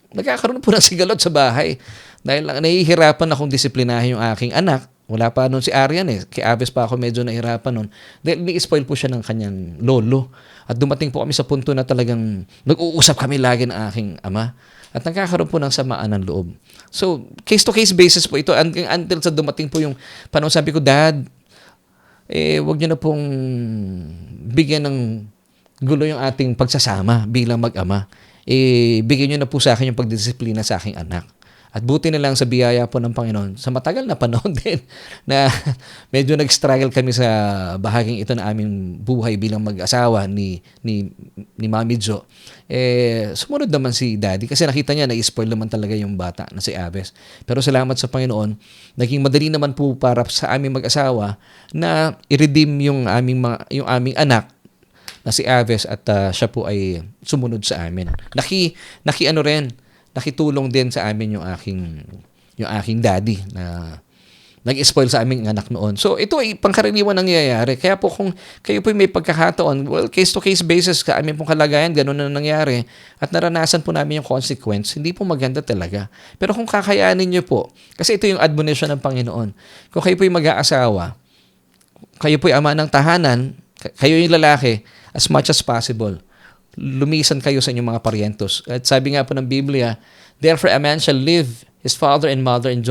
Speaker 1: nagkakaroon po ng sigalot sa bahay dahil nahihirapan akong disiplinahin yung aking anak. Wala pa noon si Arian eh. Kay Aves pa ako medyo nahihirapan noon. Dahil ni-spoil po siya ng kanyang lolo. At dumating po kami sa punto na talagang nag-uusap kami lagi ng aking ama. At nagkakaroon po ng samaan ng loob. So, case-to-case basis po ito. Until sa dumating po yung panahon, sabi ko, Dad, wag niyo na pong bigyan ng gulo yung ating pagsasama bilang mag-ama. Bigyan niyo na po sa akin yung pagdisiplina sa aking anak. At buti na lang sa biyaya po ng Panginoon, sa matagal na panahon din na medyo nag-struggle kami sa bahaging ito na aming buhay bilang mag-asawa ni Mami Jo. Sumunod naman si Daddy kasi nakita niya na-spoil naman talaga yung bata na si Aves. Pero salamat sa Panginoon, naging madali naman po para sa aming mag-asawa na i-redeem yung aming anak na si Aves at siya po ay sumunod sa amin. Nakitulong din sa amin yung aking daddy na nag-spoil sa aming anak noon. So ito ay pangkaraniwan nangyayari. Kaya po kung kayo po may pagkakataon, case-to-case basis ka aming pong kalagayan, ganun na nangyari at naranasan po namin yung consequence, hindi po maganda talaga. Pero kung kakayanin nyo po, kasi ito yung admonition ng Panginoon, kung kayo po yung mag-aasawa, kayo po yung ama ng tahanan, kayo yung lalaki, as much as possible, lumisan kayo sa inyong mga parientos. At sabi nga po ng Biblia, therefore a man shall leave his father and mother and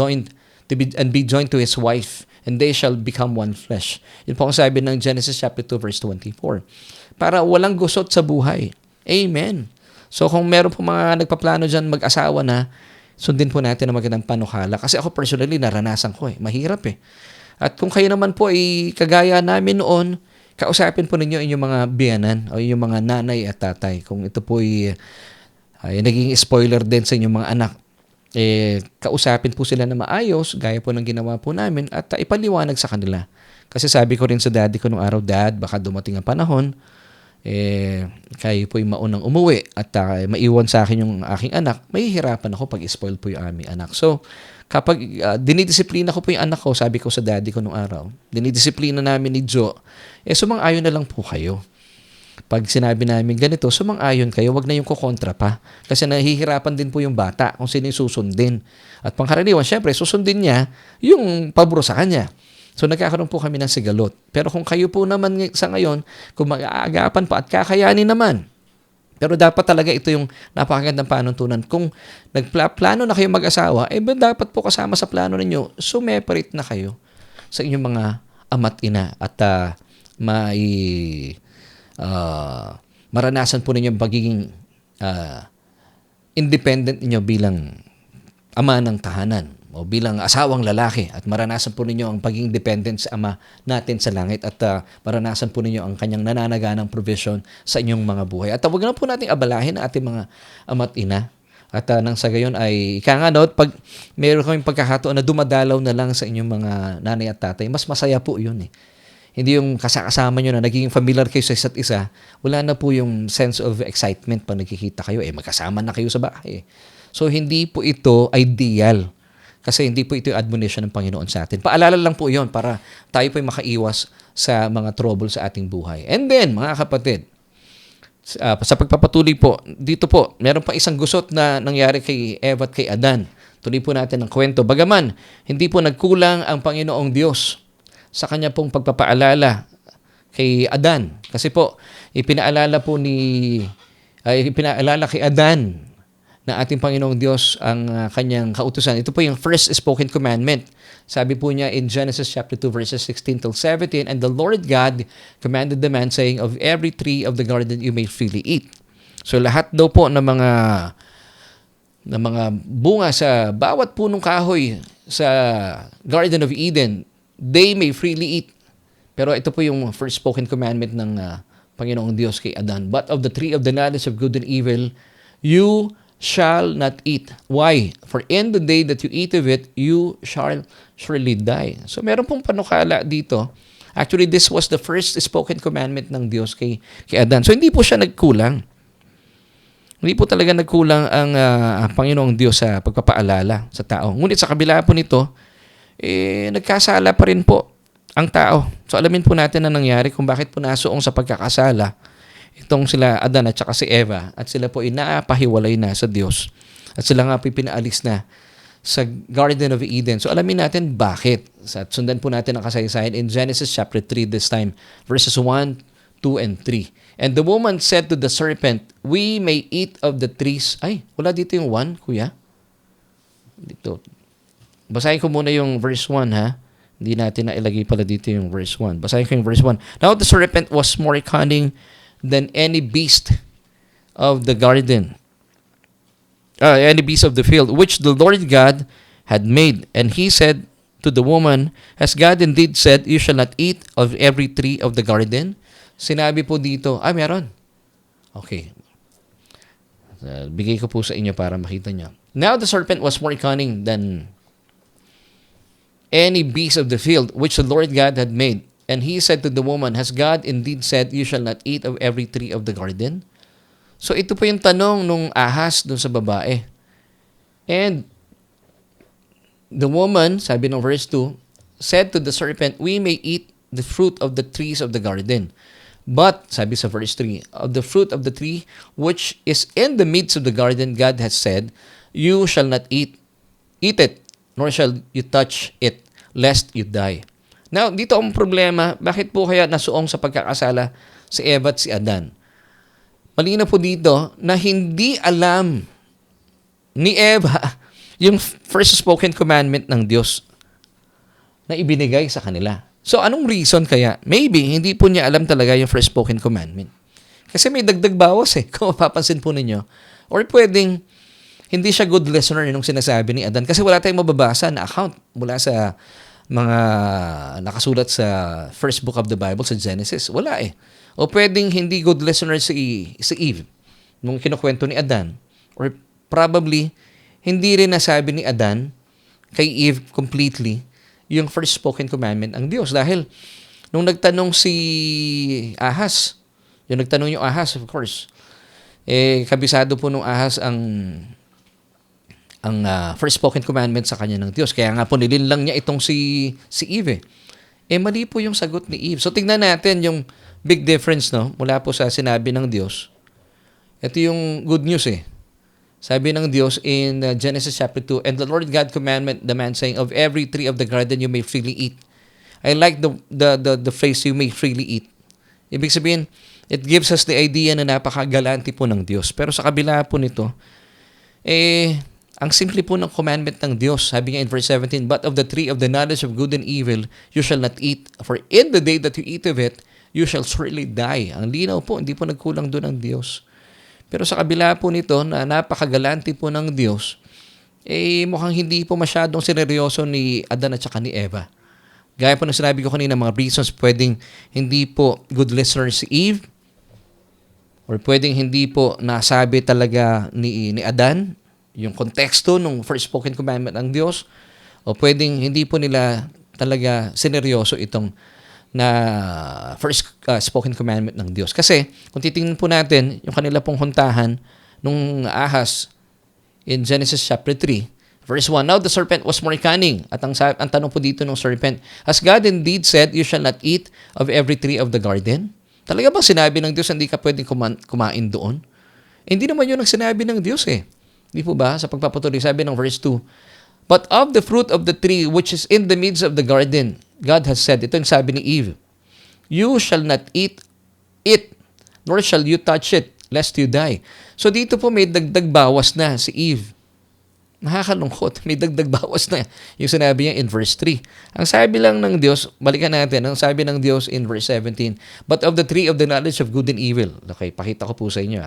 Speaker 1: be joined to his wife, and they shall become one flesh. Yun po ang sabi ng Genesis chapter 2 verse 24. Para walang gusot sa buhay. Amen. So kung meron po mga nagpaplano dyan mag-asawa na, sundin po natin ang magandang panukala. Kasi ako personally naranasan ko mahirap At kung kayo naman po ay kagaya namin noon, kausapin po ninyo inyong mga biyanan o inyong mga nanay at tatay. Kung ito po ay naging spoiler din sa inyong mga anak, kausapin po sila na maayos, gaya po ng ginawa po namin, at ipaliwanag sa kanila. Kasi sabi ko rin sa daddy ko nung araw, Dad, baka dumating ang panahon, kayo po ay maunang umuwi at maiwan sa akin yung aking anak, mahihirapan ako pag spoil po yung aming anak. So, kapag dinidisiplina ko po yung anak ko, sabi ko sa daddy ko nung araw, dinidisiplina namin ni Jo, sumang-ayon na lang po kayo. Pag sinabi namin ganito, sumang-ayon kayo, wag na yung kukontra pa. Kasi nahihirapan din po yung bata kung sino yung susundin. At pangkaraniwan, syempre, susundin niya yung pabor sa kanya. So nagkakaroon po kami ng sigalot. Pero kung kayo po naman sa ngayon, kung mag-aagapan pa at kakayanin naman, Pero dapat talaga ito yung napakagandang panuntunan. Kung nagplano na kayo mag-asawa, dapat po kasama sa plano ninyo, sumeparate na kayo sa inyong mga ama't ina at mai maranasan po ninyo ang pagiging independent ninyo bilang ama ng tahanan o bilang asawang lalaki at maranasan po ninyo ang pagiging dependent sa Ama natin sa langit at maranasan po ninyo ang kanyang nananaganang provision sa inyong mga buhay. At huwag na po nating abalahin ang ating mga ama't ina. At nang sa gayon ay pag meron kaming pagkakataon na dumadalaw na lang sa inyong mga nanay at tatay, mas masaya po yun eh. Hindi yung kasama nyo na naging familiar kayo sa isa't isa, wala na po yung sense of excitement pag nagkikita kayo. Magkasama na kayo sa bahay. So, hindi po ito ideal. Kasi hindi po ito yung admonition ng Panginoon sa atin. Paalala lang po yon para tayo po ay makaiwas sa mga trouble sa ating buhay. And then, mga kapatid, sa pagpapatuloy po, dito po, meron pa isang gusot na nangyari kay Eva at kay Adan. Tuloy po natin ang kwento. Bagaman, hindi po nagkulang ang Panginoong Diyos sa kanya pong pagpapaalala kay Adan. Kasi po, ipinaalala kay Adan na ating Panginoong Diyos ang kanyang kautusan. Ito po yung first spoken commandment. Sabi po niya in Genesis chapter 2 verses 16 till 17, "And the Lord God commanded the man, saying, Of every tree of the garden you may freely eat." So lahat daw po ng mga bunga sa bawat punong kahoy sa Garden of Eden, they may freely eat. Pero ito po yung first spoken commandment ng Panginoong Diyos kay Adan. "But of the tree of the knowledge of good and evil, you shall not eat. Why? For in the day that you eat of it, you shall surely die." So meron pong panukala dito. Actually, this was the first spoken commandment ng Diyos kay Adan. So hindi po siya nagkulang. Hindi po talaga nagkulang ang Panginoong Diyos sa pagpapaalala sa tao. Ngunit sa kabila po nito, nagkasala pa rin po ang tao. So alamin po natin na nangyari kung bakit po nasuong sa pagkakasala itong sila Adan at saka si Eva, at sila po inapahiwalay na sa Diyos. At sila nga po pinaalis na sa Garden of Eden. So alamin natin bakit. At sundan po natin ang kasaysayan in Genesis chapter 3 this time, verses 1, 2, and 3. "And the woman said to the serpent, We may eat of the trees." Ay, wala dito yung 1, kuya. Dito. Basahin ko muna yung verse 1, ha? Hindi natin nailagay pala dito yung verse 1. Basahin ko yung verse 1. "Now the serpent was more cunning than any beast of the garden, any beast of the field, which the Lord God had made. And he said to the woman, Has God indeed said, You shall not eat of every tree of the garden?" Sinabi po dito, meron. Okay. Bigay ko po sa inyo para makita nyo. "Now the serpent was more cunning than any beast of the field, which the Lord God had made. And he said to the woman, Has God indeed said, You shall not eat of every tree of the garden?" So ito po yung tanong nung ahas dun sa babae. And the woman, sabi ng verse 2, said to the serpent, "We may eat the fruit of the trees of the garden. But," sabi sa verse 3, "of the fruit of the tree which is in the midst of the garden, God has said, You shall not eat it, nor shall you touch it, lest you die." Now, dito ang problema, bakit po kaya nasuong sa pagkakasala si Eva at si Adan? Malinaw po dito na hindi alam ni Eva yung first spoken commandment ng Diyos na ibinigay sa kanila. So, anong reason kaya? Maybe, hindi po niya alam talaga yung first spoken commandment. Kasi may dagdag bawas kung mapapansin po ninyo. Or pwedeng, hindi siya good listener nung sinasabi ni Adan. Kasi wala tayong mababasa na account mula sa mga nakasulat sa first book of the Bible, sa Genesis. Wala O pwedeng hindi good listener si Eve nung kinukwento ni Adan. Or probably, hindi rin nasabi ni Adan kay Eve completely yung first spoken commandment ng Diyos. Dahil nung nagtanong si Ahas, yung Ahas, of course, kabisado po nung Ahas ang first spoken commandment sa kanya ng Diyos. Kaya nga po nilinlang niya itong si Eve. Mali po yung sagot ni Eve. So tingnan natin yung big difference mula po sa sinabi ng Diyos. Ito yung good news Sabi ng Diyos in Genesis chapter 2, "And the Lord God commanded the man, saying, Of every tree of the garden you may freely eat." I like the phrase, "you may freely eat." Ibig sabihin, It gives us the idea na napakagalante po ng Diyos. Pero sa kabila po nito, ang simple po ng commandment ng Diyos, sabi nga in verse 17, "But of the tree of the knowledge of good and evil, you shall not eat, for in the day that you eat of it, you shall surely die." Ang linaw po, hindi po nagkulang doon ang Diyos. Pero sa kabila po nito, na napakagalante po ng Diyos, mukhang hindi po masyadong sineryoso ni Adan at saka ni Eva. Gaya po ng sinabi ko kanina, mga reasons pwedeng hindi po good listener si Eve, or pwedeng hindi po nasabi talaga ni Adan yung konteksto ng first spoken commandment ng Diyos, o pwedeng hindi po nila talaga sineryoso itong na first spoken commandment ng Diyos. Kasi kung titingnan po natin yung kanila pong huntahan nung ahas in Genesis chapter 3, verse 1, "Now the serpent was more cunning." At ang tanong po dito ng serpent, "Has God indeed said, you shall not eat of every tree of the garden?" Talaga bang sinabi ng Diyos hindi ka pwedeng kumain doon? Hindi naman yun ang sinabi ng Diyos eh. Di po ba? Sa pagpapatuloy, sabi ng verse 2, "But of the fruit of the tree which is in the midst of the garden, God has said," ito yung sabi ni Eve, "You shall not eat it, nor shall you touch it, lest you die." So dito po may dagdag bawas na si Eve. Nakakalungkot. May dagdag bawas na yung sinabi niya in verse 3. Ang sabi lang ng Diyos, balikan natin, ang sabi ng Diyos in verse 17, "But of the tree of the knowledge of good and evil." Okay, pakita ko po sa inyo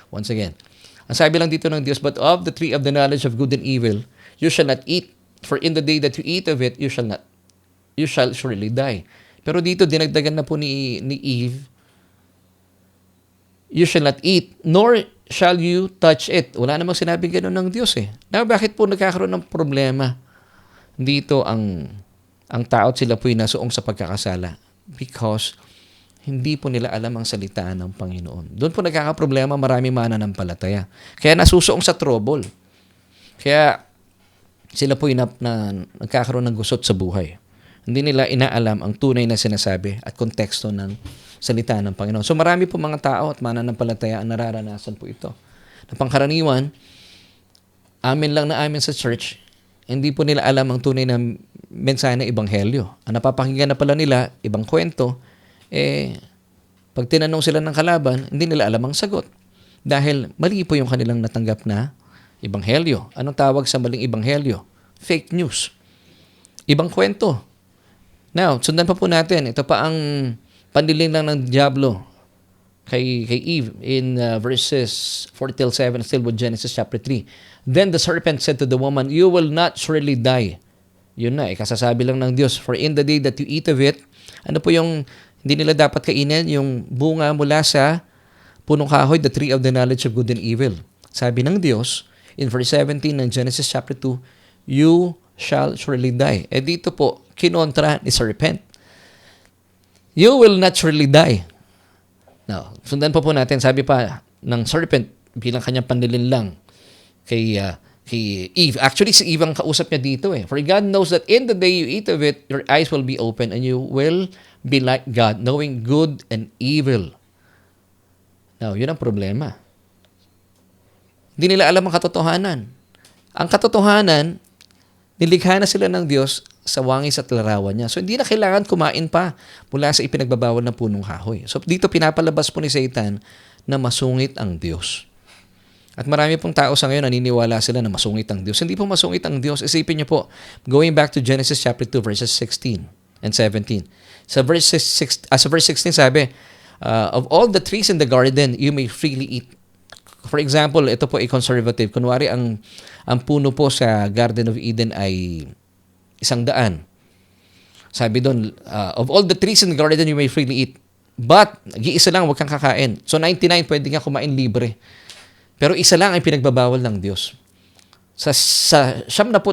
Speaker 1: once again. Ang sabi lang dito ng Diyos, "But of the tree of the knowledge of good and evil, you shall not eat, for in the day that you eat of it, you shall surely die." Pero dito, dinagdagan na po ni Eve, "You shall not eat, nor shall you touch it." Wala namang sinabing gano'n ng Diyos eh. Now, bakit po nagkakaroon ng problema dito ang tao at sila po'y nasuong sa pagkakasala? Because hindi po nila alam ang salita ng Panginoon. Doon po nagkakaproblema, marami mananampalataya. Kaya nasusuong sa trouble. Kaya sila po'y nagkakaroon ng gusot sa buhay. Hindi nila inaalam ang tunay na sinasabi at konteksto ng salita ng Panginoon. So marami po mga tao at mananampalataya ang nararanasan po ito. Na pangkaraniwan, amin lang na amin sa church, hindi po nila alam ang tunay na mensahe ng Ebanghelyo. Ang napapakinggan na pala nila, ibang kwento, pag tinanong sila ng kalaban, hindi nila alam ang sagot. Dahil mali po yung kanilang natanggap na Ebanghelyo. Anong tawag sa maling Ebanghelyo? Fake news. Ibang kwento. Now, sundan pa po natin. Ito pa ang pandiling lang ng Diablo kay Eve in verses 4-7, still with Genesis chapter 3. "Then the serpent said to the woman, you will not surely die." Yun na, kasasabi lang ng Diyos, "For in the day that you eat of it," ano po yung hindi nila dapat kainin? Yung bunga mula sa punong kahoy, the tree of the knowledge of good and evil. Sabi ng Diyos in verse 17 ng Genesis chapter 2, "You shall surely die." Dito po, kinontra ni serpent. "You will not surely die." Now, sundan pa po natin, sabi pa ng serpent bilang kanyang panlilinlang kay Eve. Actually, si Eve ang kausap niya dito eh. "For God knows that in the day you eat of it, your eyes will be open and you will be like God, knowing good and evil." Now, yun ang problema. Hindi nila alam ang katotohanan. Ang katotohanan, nilikha na sila ng Diyos sa wangis at larawan niya. So, hindi na kailangan kumain pa mula sa ipinagbabawal na punong kahoy. So, dito pinapalabas po ni Satan na masungit ang Diyos. At marami pong tao sa ngayon naniniwala sila na masungit ang Diyos. Hindi po masungit ang Diyos. Isipin niyo po, going back to Genesis chapter 2, verses 16 and 17. Sa verse 16 sabi, "Of all the trees in the garden, you may freely eat." For example, ito po ay conservative. Kunwari, ang puno po sa Garden of Eden ay 100. Sabi doon, "Of all the trees in the garden, you may freely eat. But, nag-iisa lang, huwag kang kakain." So, 99, pwede nga kumain libre. Pero isa lang ang pinagbabawal ng Diyos. Sa siyam na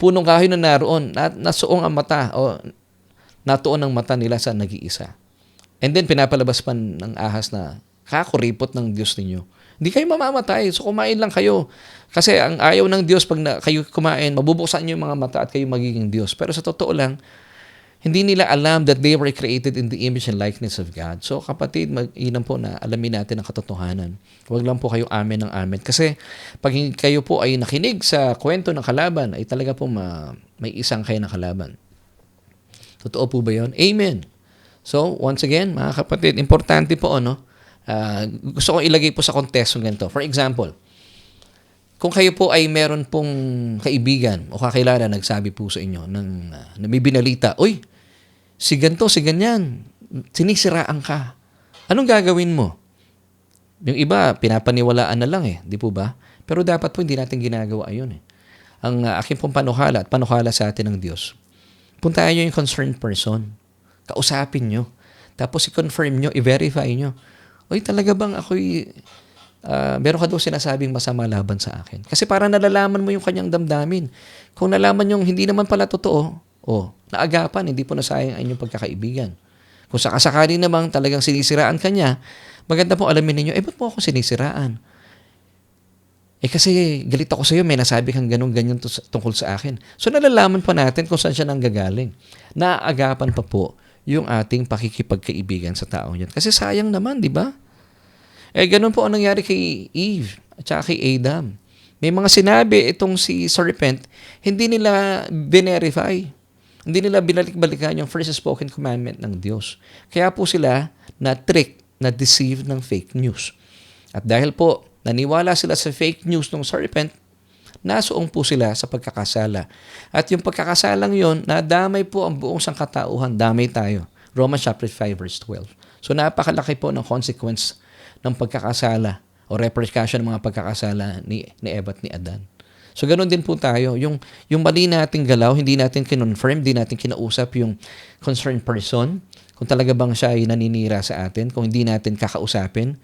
Speaker 1: punong kahoy na naroon, nasuong ang mata, o natuon ang mata nila sa nag-iisa. And then, pinapalabas pa ng ahas na, "Kakuripot ng Diyos ninyo. Hindi kayo mamamatay, so kumain lang kayo." Kasi ang ayaw ng Diyos, pag kayo kumain, mabubuksan niyo yung mga mata at kayo magiging Diyos. Pero sa totoo lang, hindi nila alam that they were created in the image and likeness of God. So kapatid, mag-inam po na alamin natin ang katotohanan. Huwag lang po kayo amen ng amen. Kasi pag kayo po ay nakinig sa kwento ng kalaban, ay talaga po may isang kayo ng kalaban. Totoo po ba yun? Amen. So, once again, mga kapatid, importante po, gusto kong ilagay po sa konteksto ganito. For example, kung kayo po ay meron pong kaibigan o kakilala nagsabi po sa inyo na may binalita, uy, si ganito, si ganyan, sinisiraan ka. Anong gagawin mo? Yung iba, pinapaniwalaan na lang di po ba? Pero dapat po hindi natin ginagawa yun Ang aking pong panukala at panukala sa atin ng Diyos, puntahan nyo yung concerned person. Kausapin nyo. Tapos i-confirm nyo, i-verify nyo. Uy, talaga bang ako'y meron ka daw sinasabing masama laban sa akin? Kasi para nalalaman mo yung kanyang damdamin. Kung nalaman yung hindi naman pala totoo, naagapan, hindi po nasayang ang inyong pagkakaibigan. Kung sakasakali namang talagang sinisiraan ka niya, maganda po alamin ninyo, ba't mo ako sinisiraan? Kasi galit ako sa iyo, may nasabi kang ganyan tungkol sa akin. So nalalaman pa natin kung saan siya nanggagaling. Naaagapan pa po yung ating pakikipagkaibigan sa taong yan. Kasi sayang naman, di ba? Ganun po ang nangyari kay Eve at saka kay Adam. May mga sinabi itong si serpent, hindi nila verify. Hindi nila binalik-balikan yung first spoken commandment ng Diyos. Kaya po sila na-trick, na-deceive ng fake news. At dahil po, naniwala sila sa fake news ng serpent, nasuong po sila sa pagkakasala. At yung pagkakasalang yon, nadamay po ang buong sangkatauhan. Damay tayo. Romans chapter 5 verse 12. So napakalaki po ng consequence ng pagkakasala o repercussion ng mga pagkakasala ni Eva at ni Adan. So ganoon din po tayo. Yung mali nating galaw, hindi natin kinonfirm, hindi natin kinausap yung concerned person. Kung talaga bang siya ay naninira sa atin, kung hindi natin kakausapin,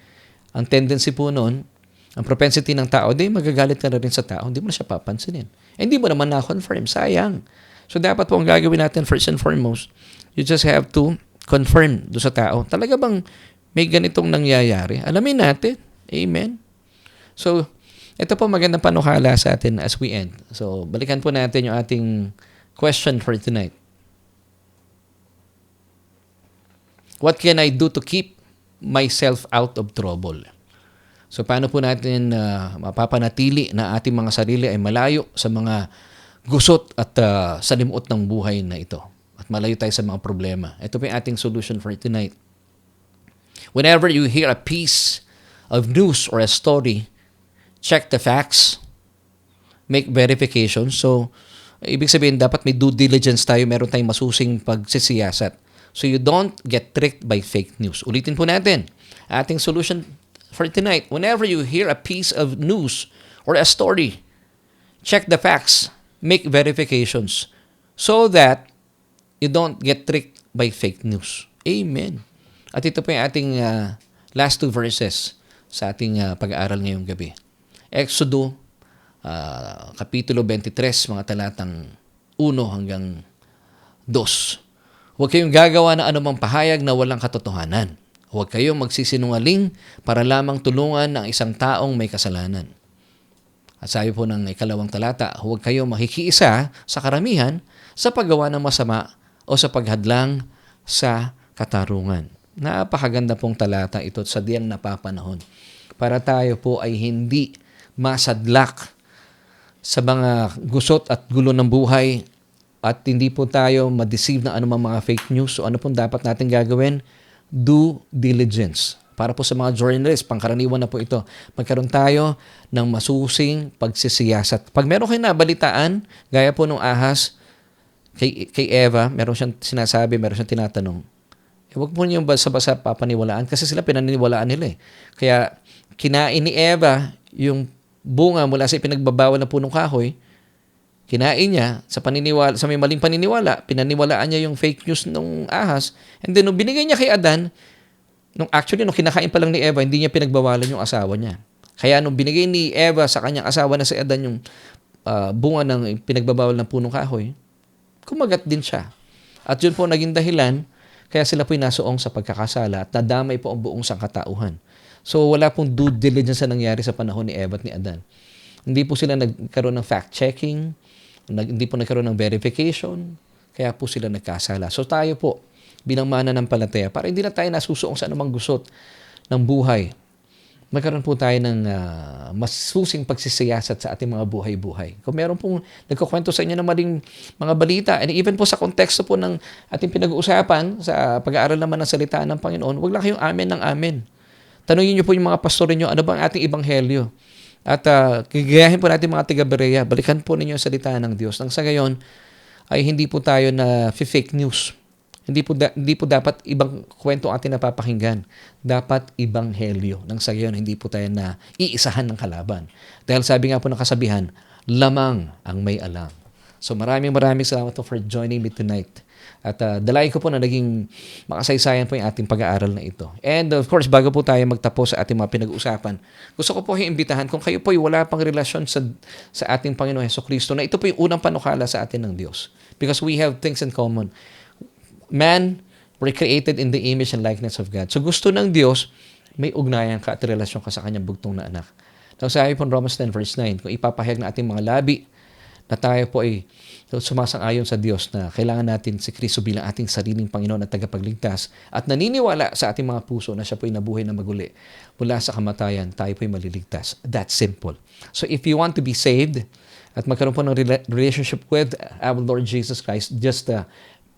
Speaker 1: ang tendency po noon, ang propensity ng tao, magagalit ka na rin sa tao, hindi mo na siya papansinin. Hindi mo naman na-confirm, sayang. So dapat po ang gagawin natin first and foremost, you just have to confirm do sa tao. Talaga bang may ganitong nangyayari? Alamin natin. Amen. So, ito po magandang panukala sa atin as we end. So, balikan po natin yung ating question for tonight. What can I do to keep myself out of trouble? So paano po natin mapapanatili na ating mga sarili ay malayo sa mga gusot at salimuot ng buhay na ito? At malayo tayo sa mga problema. Ito po yung ating solution for tonight. Whenever you hear a piece of news or a story, check the facts, make verification. So, ibig sabihin, dapat may due diligence tayo, meron tayong masusing pagsisiyasat. So you don't get tricked by fake news. Ulitin po natin. Ating solution for tonight, whenever you hear a piece of news or a story, check the facts, make verifications so that you don't get tricked by fake news. Amen. At ito po yung ating last two verses sa ating pag-aaral ngayong gabi. Exodo, Kapitulo 23, mga talatang 1 hanggang 2. Huwag kayong gagawa ng anumang pahayag na walang katotohanan. Huwag kayong magsisinungaling para lamang tulungan ng isang taong may kasalanan. At sabi po ng 2 talata, huwag kayong makikiisa sa karamihan sa paggawa ng masama o sa paghadlang sa katarungan. Napakaganda pong talata ito sa diyang napapanahon. Para tayo po ay hindi masadlak sa mga gusot at gulo ng buhay at hindi po tayo ma-deceive ng anumang mga fake news. So ano pong dapat natin gagawin? Due diligence. Para po sa mga journalists, pangkaraniwan na po ito. Magkaroon tayo ng masusing pagsisiyasat. Pag meron kayong nabalitaan, gaya po nung ahas, kay Eva, meron siyang sinasabi, meron siyang tinatanong. Huwag po niyong basa-basa papaniwalaan kasi sila pinaniniwalaan nila Kaya kinain ni Eva yung bunga mula sa ipinagbabawal na punong kahoy, kinain niya sa may maling paniniwala, pinaniwalaan niya yung fake news ng ahas, and then nung binigay niya kay Adan, nung kinakain pa lang ni Eva, hindi niya pinagbawalan yung asawa niya. Kaya nung binigay ni Eva sa kanyang asawa na si Adan yung bunga ng pinagbabawal ng punong kahoy, kumagat din siya. At yun po naging dahilan, kaya sila po'y nasuong sa pagkakasala at nadamay po ang buong sangkatauhan. So wala pong due diligence na nangyari sa panahon ni Eva at ni Adan. Hindi po sila nagkaroon ng fact-checking, hindi po nagkaroon ng verification, kaya po sila nagkasala. So tayo po, bilang mananampalataya, para hindi na tayo nasusuong sa anumang gusot ng buhay, magkaroon po tayo ng masusing pagsisiyasat sa ating mga buhay-buhay. Kung meron pong nagkukwento sa inyo ng maling mga balita, and even po sa konteksto po ng ating pinag-uusapan sa pag-aaral naman ng salita ng Panginoon, wag lang kayong amen ng amen. Tanungin niyo po yung mga pastor niyo, ano bang ating ebanghelyo? At gigayahin po natin mga taga-Berea, balikan po ninyo ang salita ng Diyos. Nang sa gayon, ay hindi po tayo na fake news. Hindi po dapat ibang kwento ang ating napapakinggan. Dapat ibanghelyo. Nang sa gayon, hindi po tayo na iisahan ng kalaban. Dahil sabi nga po ng kasabihan, lamang ang may alam. So maraming salamat po for joining me tonight. At dalayan ko po na naging makasaysayan po yung ating pag-aaral na ito. And of course, bago po tayo magtapos sa ating mga pinag-uusapan, gusto ko po iimbitahan kung kayo po ay wala pang relasyon sa ating Panginoon Hesukristo, na ito po yung unang panukala sa atin ng Diyos. Because we have things in common. Man, we're created in the image and likeness of God. So gusto ng Diyos, may ugnayan ka at relasyon ka sa kanyang bugtong na anak. Now, sabi po Romans 10 verse 9, kung ipapahayag na ating mga labi na tayo po ay sumasang-ayon sa Diyos na kailangan natin si Kristo bilang ating sariling Panginoon at tagapagligtas at naniniwala sa ating mga puso na siya po ay nabuhay na maguli mula sa kamatayan, tayo po ay maliligtas. That's simple. So if you want to be saved at magkaroon po ng relationship with our Lord Jesus Christ, just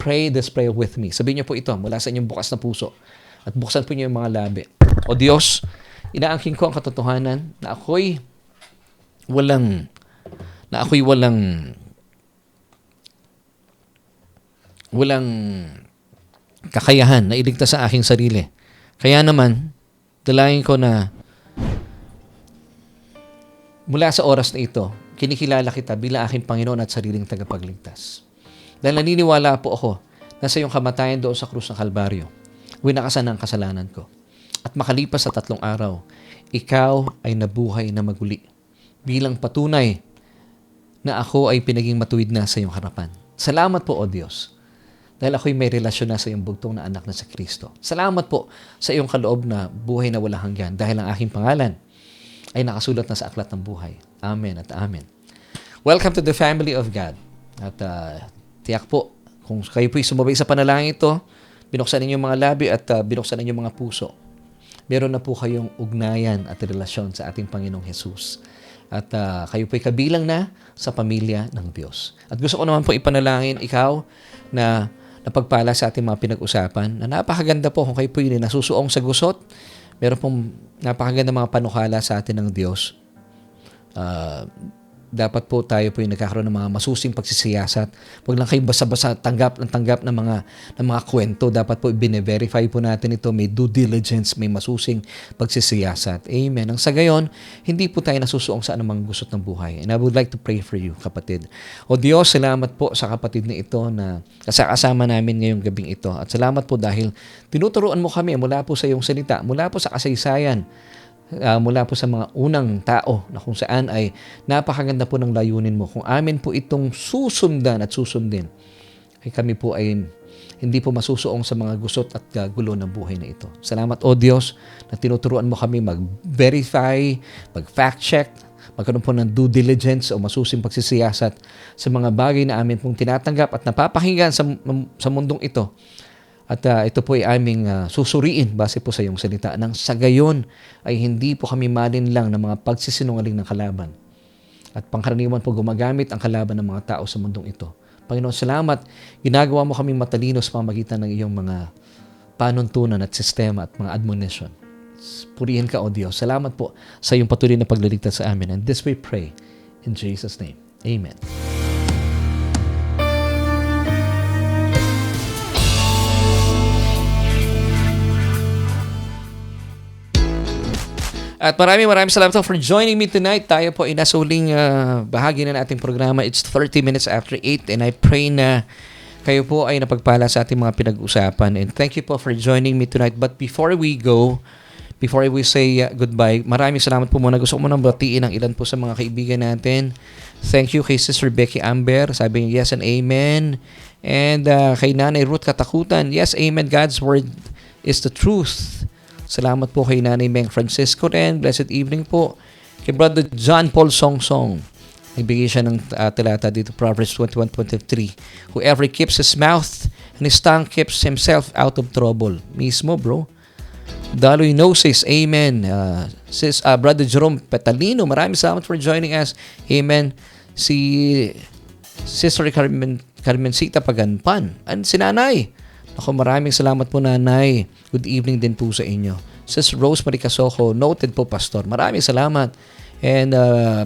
Speaker 1: pray this prayer with me. Sabihin niyo po ito mula sa inyong bukas na puso at buksan po niyo yung mga labi. O Diyos, inaangkin ko ang katotohanan na ako'y walang kakayahan na iligtas sa aking sarili. Kaya naman, dalangin ko na mula sa oras na ito, kinikilala kita bilang aking Panginoon at sariling tagapagligtas. Dahil naniniwala po ako na sa iyong kamatayan doon sa krus ng Kalbaryo, winakasan ang kasalanan ko. At makalipas sa 3 araw, ikaw ay nabuhay na maguli bilang patunay na ako ay pinaging matuwid na sa iyong harapan. Salamat po, O Diyos, dahil ako'y may relasyon na sa iyong bugtong na anak na sa Kristo. Salamat po sa iyong kaloob na buhay na walang hanggan dahil ang aking pangalan ay nakasulat na sa aklat ng buhay. Amen at amen. Welcome to the family of God. At tiyak po, kung kayo po'y sumabay sa panalangin ito, binuksan ninyong mga labi at binuksan ninyong mga puso, meron na po kayong ugnayan at relasyon sa ating Panginoong Jesus. At kayo po'y kabilang na sa pamilya ng Diyos. At gusto ko naman po ipanalangin ikaw na napagpala sa ating mga pinag-usapan, na napakaganda po kung kayo po'y nasusuong sa gusot. Meron pong napakaganda mga panukala sa atin ng Diyos. Dapat po tayo po yung nagkakaroon ng mga masusing pagsisiyasat. Huwag lang kayong basa-basa tanggap ng mga kwento. Dapat po i-verify po natin ito. May due diligence, may masusing pagsisiyasat. Amen. Ang sa gayon, hindi po tayo nasusuong sa anumang gusot ng buhay. And I would like to pray for you, kapatid. O Diyos, salamat po sa kapatid na ito na kasama namin ngayong gabing ito. At salamat po dahil tinuturuan mo kami mula po sa iyong salita, mula po sa kasaysayan, mula po sa mga unang tao na kung saan ay napakaganda po ng layunin mo. Kung amin po itong susundan at susundin, ay kami po ay hindi po masusuong sa mga gusot at gulo ng buhay na ito. Salamat, O Diyos, na tinuturuan mo kami mag-verify, mag-fact check, magkaroon po ng due diligence o masusing pagsisiyasat sa mga bagay na amin pong tinatanggap at napapakinggan sa mundong ito. At ito po ay aming susuriin base po sa iyong salita. Nang sa gayon ay hindi po kami malinlang ng mga pagsisinungaling ng kalaban. At pangkaraniwan po gumagamit ang kalaban ng mga tao sa mundong ito. Panginoon, salamat. Ginagawa mo kaming matalino sa pamamagitan ng iyong mga panuntunan at sistema at mga admonition. Purihin ka, O Diyos. Salamat po sa iyong patuloy na pagliligtas sa amin. And this we pray in Jesus' name. Amen. At maraming salamat for joining me tonight. Tayo po ay nasa huling bahagi na nating programa. It's 30 minutes after 8 and I pray na kayo po ay napagpala sa ating mga pinag-usapan. And thank you po for joining me tonight. But before we go, before we say goodbye, maraming salamat po muna. Gusto ko muna batiin ang ilan po sa mga kaibigan natin. Thank you kay Sister Becky Amber. Sabi niya yes and amen. And kay Nanay Ruth Katakutan, yes, amen. God's word is the truth. Salamat po kay Nanay Meng Francisco rin. Blessed evening po. Kay Brother John Paul Song. Nagbigay siya ng talata dito, Proverbs 21:23. Whoever keeps his mouth and his tongue keeps himself out of trouble. Mismo, bro. Daloy Gnosis, amen. Brother Jerome Petalino, maraming salamat for joining us. Amen. Si Sister Carmencita Paganpan. And si Nanay. Ako, maraming salamat po, Nanay. Good evening din po sa inyo. Sister Rosemary Casoco, noted po, Pastor. Maraming salamat. And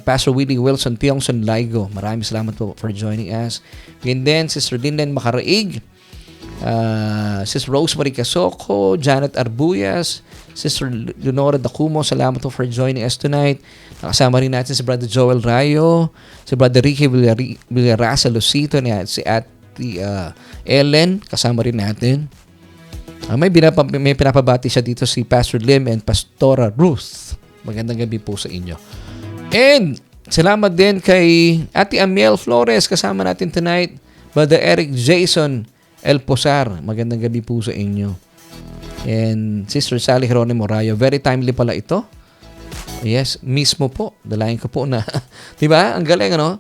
Speaker 1: Pastor Willie Wilson Tiongson Laigo, maraming salamat po for joining us. And then, Sister Linden Macaraig, Sister Rosemary Casoco, Janet Arbuyas, Sister Leonora Dacumo, salamat po for joining us tonight. Nakasama rin natin si Brother Joel Rayo, si Brother Ricky Villarasa Lucito, si Ate Ellen, kasama rin natin. May pinapabati siya dito si Pastor Lim and Pastora Ruth. Magandang gabi po sa inyo. And salamat din kay Ate Amiel Flores, kasama natin tonight. Brother Eric Jason El Posar, magandang gabi po sa inyo. And Sister Sally Geronimo Rayo, very timely pala ito. Yes, mismo po. Dalayan ko po na. Diba? Ang galing, ano?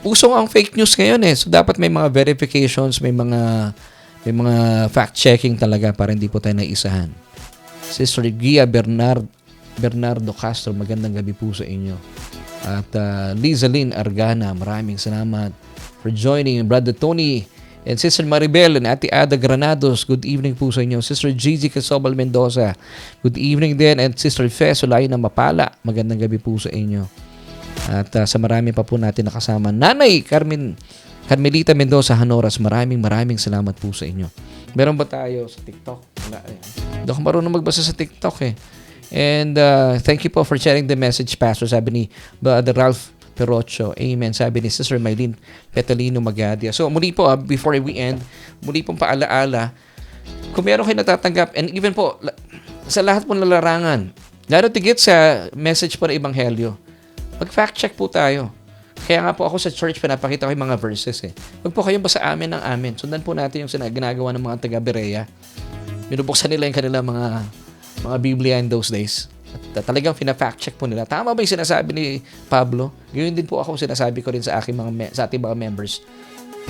Speaker 1: Usong ang fake news ngayon eh. So dapat may mga verifications, may mga fact-checking talaga para hindi po tayo naisahan. Sister Gia Bernardo Castro, magandang gabi po sa inyo. At Lizalyn Argana, maraming salamat for joining. Brother Tony and Sister Maribel and Ate Ada Granados, good evening po sa inyo. Sister Gigi Casobal Mendoza, good evening din. And Sister Fes Olay na Mapala, magandang gabi po sa inyo. At sa marami pa po natin nakasama, Nanay Carmelita Mendoza Hanoras, maraming salamat po sa inyo. Meron ba tayo sa TikTok? Wala eh. Hindi ako marunong magbasa sa TikTok eh. And thank you po for sharing the message, Pastor. Sabi ni Brother Ralph Perocho. Amen. Sabi ni Sister Maylene Petalino Magadia. So muli po, before we end, muli pong paalaala, kung meron kayo natatanggap, and even po, sa lahat po ng larangan, lalo tigit sa message po ng Ebanghelyo, mag-fact check po tayo. Kaya nga po ako sa church, pinapakita ko yung mga verses eh. Huwag po kayong basta amin ng amin. Sundan po natin yung ginagawa ng mga taga-Berea. Binubuksan nila yung kanilang mga Biblia in those days. At talagang fina-fact check po nila. Tama ba yung sinasabi ni Pablo? Gawin din po ako sinasabi ko rin sa ating mga members.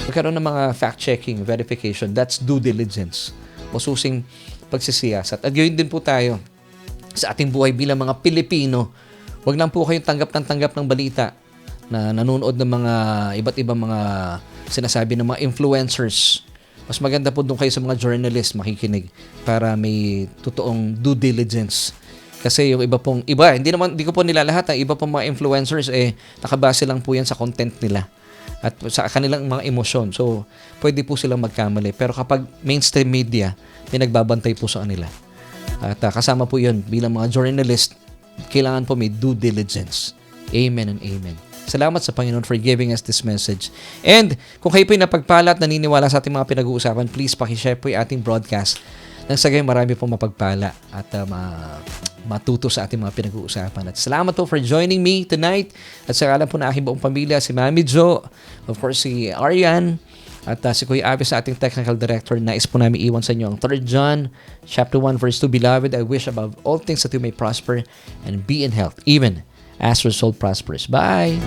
Speaker 1: Magkaroon ng mga fact-checking, verification. That's due diligence. Masusing pagsisiyasat. At gawin din po tayo sa ating buhay bilang mga Pilipino. Huwag lang po kayong tanggap ng balita na nanonood ng mga iba't ibang mga sinasabi ng mga influencers. Mas maganda po doon kayo sa mga journalist makikinig para may totoong due diligence. Kasi yung iba, hindi ko po nilalahat, ang iba pong mga influencers nakabase lang po yan sa content nila at sa kanilang mga emosyon. So, pwede po silang magkamali. Pero kapag mainstream media, may nagbabantay po sa kanila. At kasama po yun, bilang mga journalist, kailangan po may due diligence. Amen and amen. Salamat sa Panginoon for giving us this message. And kung kayo po yung napagpala at naniniwala sa ating mga pinag-uusapan, please pakishare po yung ating broadcast nang sa gayon marami pong mapagpala at matuto sa ating mga pinag-uusapan. At salamat po for joining me tonight. At sa kalan po na aking buong pamilya, si Mami Jo, of course si Arian, at si Kuya Abe sa ating technical director. Nais po namin iwan sa inyo ang 3 John chapter 1 verse 2. Beloved, I wish above all things that you may prosper and be in health, even as your soul prospers. Bye!